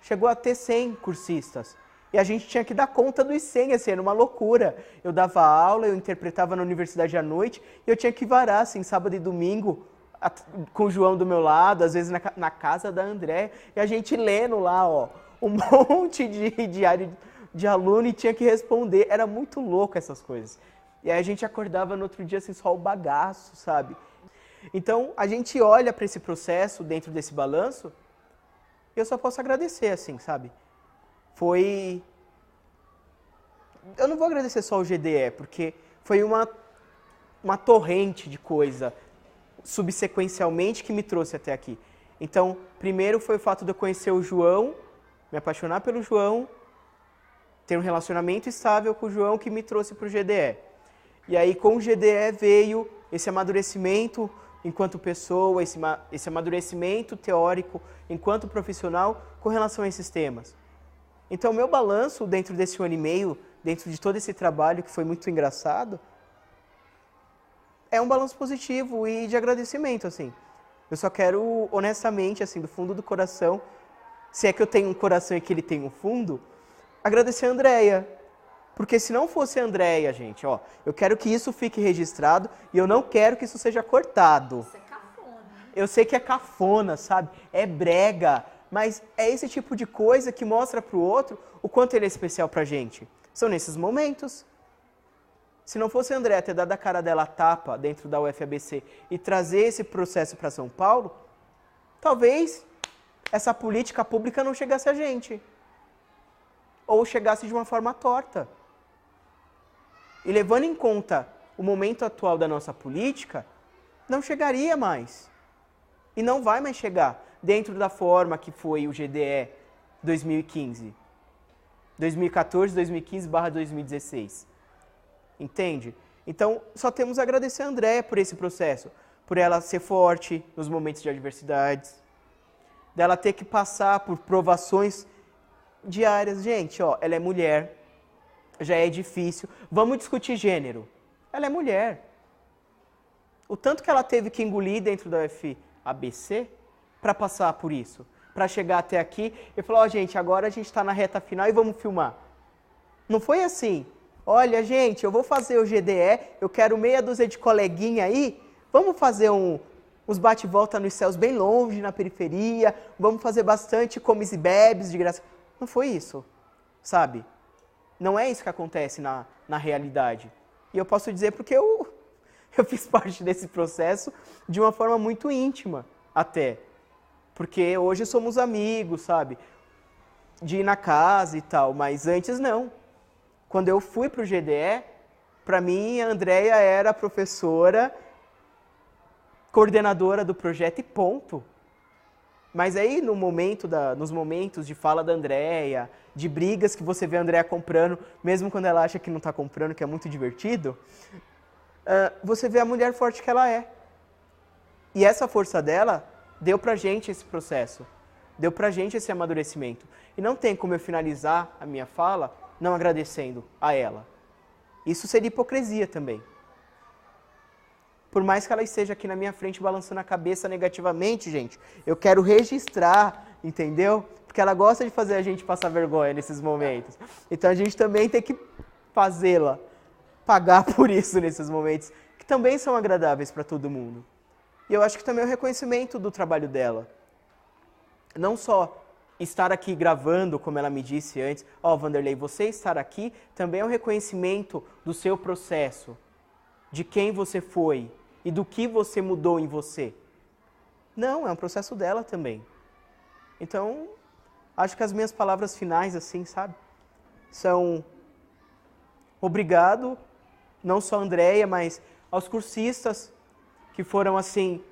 chegou a ter 100 cursistas. E a gente tinha que dar conta dos 100, assim, era uma loucura. Eu dava aula, eu interpretava na universidade à noite, e eu tinha que varar, assim, sábado e domingo, com o João do meu lado, às vezes na casa da André, e a gente lendo lá, ó, um monte de diário de aluno e tinha que responder. Era muito louco essas coisas. E aí a gente acordava no outro dia assim, só o bagaço, sabe? Então, a gente olha para esse processo dentro desse balanço e eu só posso agradecer, assim, sabe? Foi... Eu não vou agradecer só o GDE, porque foi uma torrente de coisa subsequencialmente que me trouxe até aqui. Então, primeiro foi o fato de eu conhecer o João, me apaixonar pelo João, ter um relacionamento estável com o João que me trouxe para o GDE. E aí, com o GDE veio esse amadurecimento enquanto pessoa, esse amadurecimento teórico enquanto profissional com relação a esses temas. Então, meu balanço dentro desse 1 ano e meio, dentro de todo esse trabalho que foi muito engraçado, é um balanço positivo e de agradecimento, assim. Eu só quero, honestamente, assim, do fundo do coração, se é que eu tenho um coração e que ele tem um fundo, agradecer a Andréia. Porque se não fosse a Andréia, gente, ó, eu quero que isso fique registrado e eu não quero que isso seja cortado. Isso é cafona. Eu sei que é cafona, sabe? É brega, mas é esse tipo de coisa que mostra pro outro o quanto ele é especial pra gente. São nesses momentos. Se não fosse a Andréia ter dado a cara dela a tapa dentro da UFABC e trazer esse processo para São Paulo, talvez essa política pública não chegasse a gente. Ou chegasse de uma forma torta. E levando em conta o momento atual da nossa política, não chegaria mais. E não vai mais chegar dentro da forma que foi o GDE 2015. 2014, 2015/2016. Entende? Então, só temos a agradecer a Andréia por esse processo. Por ela ser forte nos momentos de adversidades. Dela ter que passar por provações diárias. Gente, ó, ela é mulher. Já é difícil. Vamos discutir gênero. Ela é mulher. O tanto que ela teve que engolir dentro da UFABC para passar por isso. Para chegar até aqui e falar, ó, gente, agora a gente está na reta final e vamos filmar. Não foi assim. Olha, gente, eu vou fazer o GDE, eu quero meia dúzia de coleguinha aí, vamos fazer uns bate-volta nos céus bem longe, na periferia, vamos fazer bastante comes e bebes de graça. Não foi isso, sabe? Não é isso que acontece na realidade. E eu posso dizer porque eu fiz parte desse processo de uma forma muito íntima, até. Porque hoje somos amigos, sabe? De ir na casa e tal, mas antes não. Quando eu fui para o GDE, para mim, a Andréia era a professora, coordenadora do projeto e ponto. Mas aí, nos momentos de fala da Andréia, de brigas que você vê a Andréia comprando, mesmo quando ela acha que não está comprando, que é muito divertido, você vê a mulher forte que ela é. E essa força dela deu pra gente esse processo, deu pra gente esse amadurecimento. E não tem como eu finalizar a minha fala não agradecendo a ela. Isso seria hipocrisia também. Por mais que ela esteja aqui na minha frente balançando a cabeça negativamente, gente, eu quero registrar, entendeu? Porque ela gosta de fazer a gente passar vergonha nesses momentos. Então a gente também tem que fazê-la pagar por isso nesses momentos, que também são agradáveis para todo mundo. E eu acho que também é o reconhecimento do trabalho dela. Não só estar aqui gravando, como ela me disse antes, ó, Vanderlei, você estar aqui também é um reconhecimento do seu processo, de quem você foi e do que você mudou em você. Não, é um processo dela também. Então, acho que as minhas palavras finais, assim, sabe, são obrigado, não só a Andréia, mas aos cursistas que foram, assim,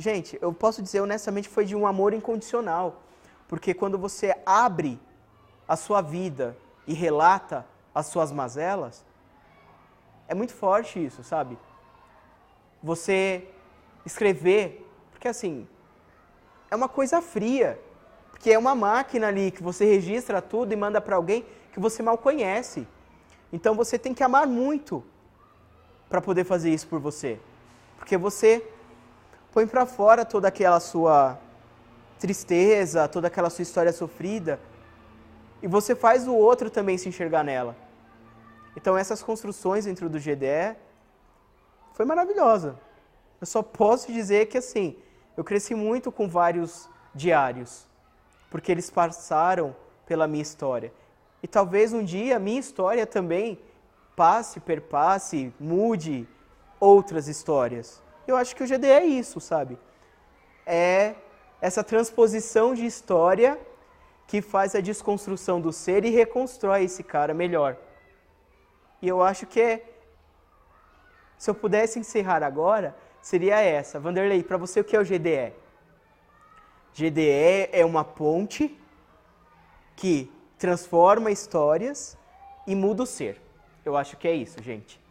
Gente, eu posso dizer honestamente, foi de um amor incondicional. Porque quando você abre a sua vida e relata as suas mazelas, é muito forte isso, sabe? Você escrever, porque assim, é uma coisa fria. Porque é uma máquina ali que você registra tudo e manda para alguém que você mal conhece. Então você tem que amar muito para poder fazer isso por você. Porque você põe para fora toda aquela sua tristeza, toda aquela sua história sofrida, e você faz o outro também se enxergar nela. Então essas construções dentro do GDE foi maravilhosa. Eu só posso dizer que, assim, eu cresci muito com vários diários, porque eles passaram pela minha história. E talvez um dia a minha história também passe, perpasse, mude outras histórias. Eu acho que o GD é isso, sabe? É essa transposição de história que faz a desconstrução do ser e reconstrói esse cara melhor. E eu acho que se eu pudesse encerrar agora, seria essa. Vanderlei, para você o que é o GDE? GDE é uma ponte que transforma histórias e muda o ser. Eu acho que é isso, gente.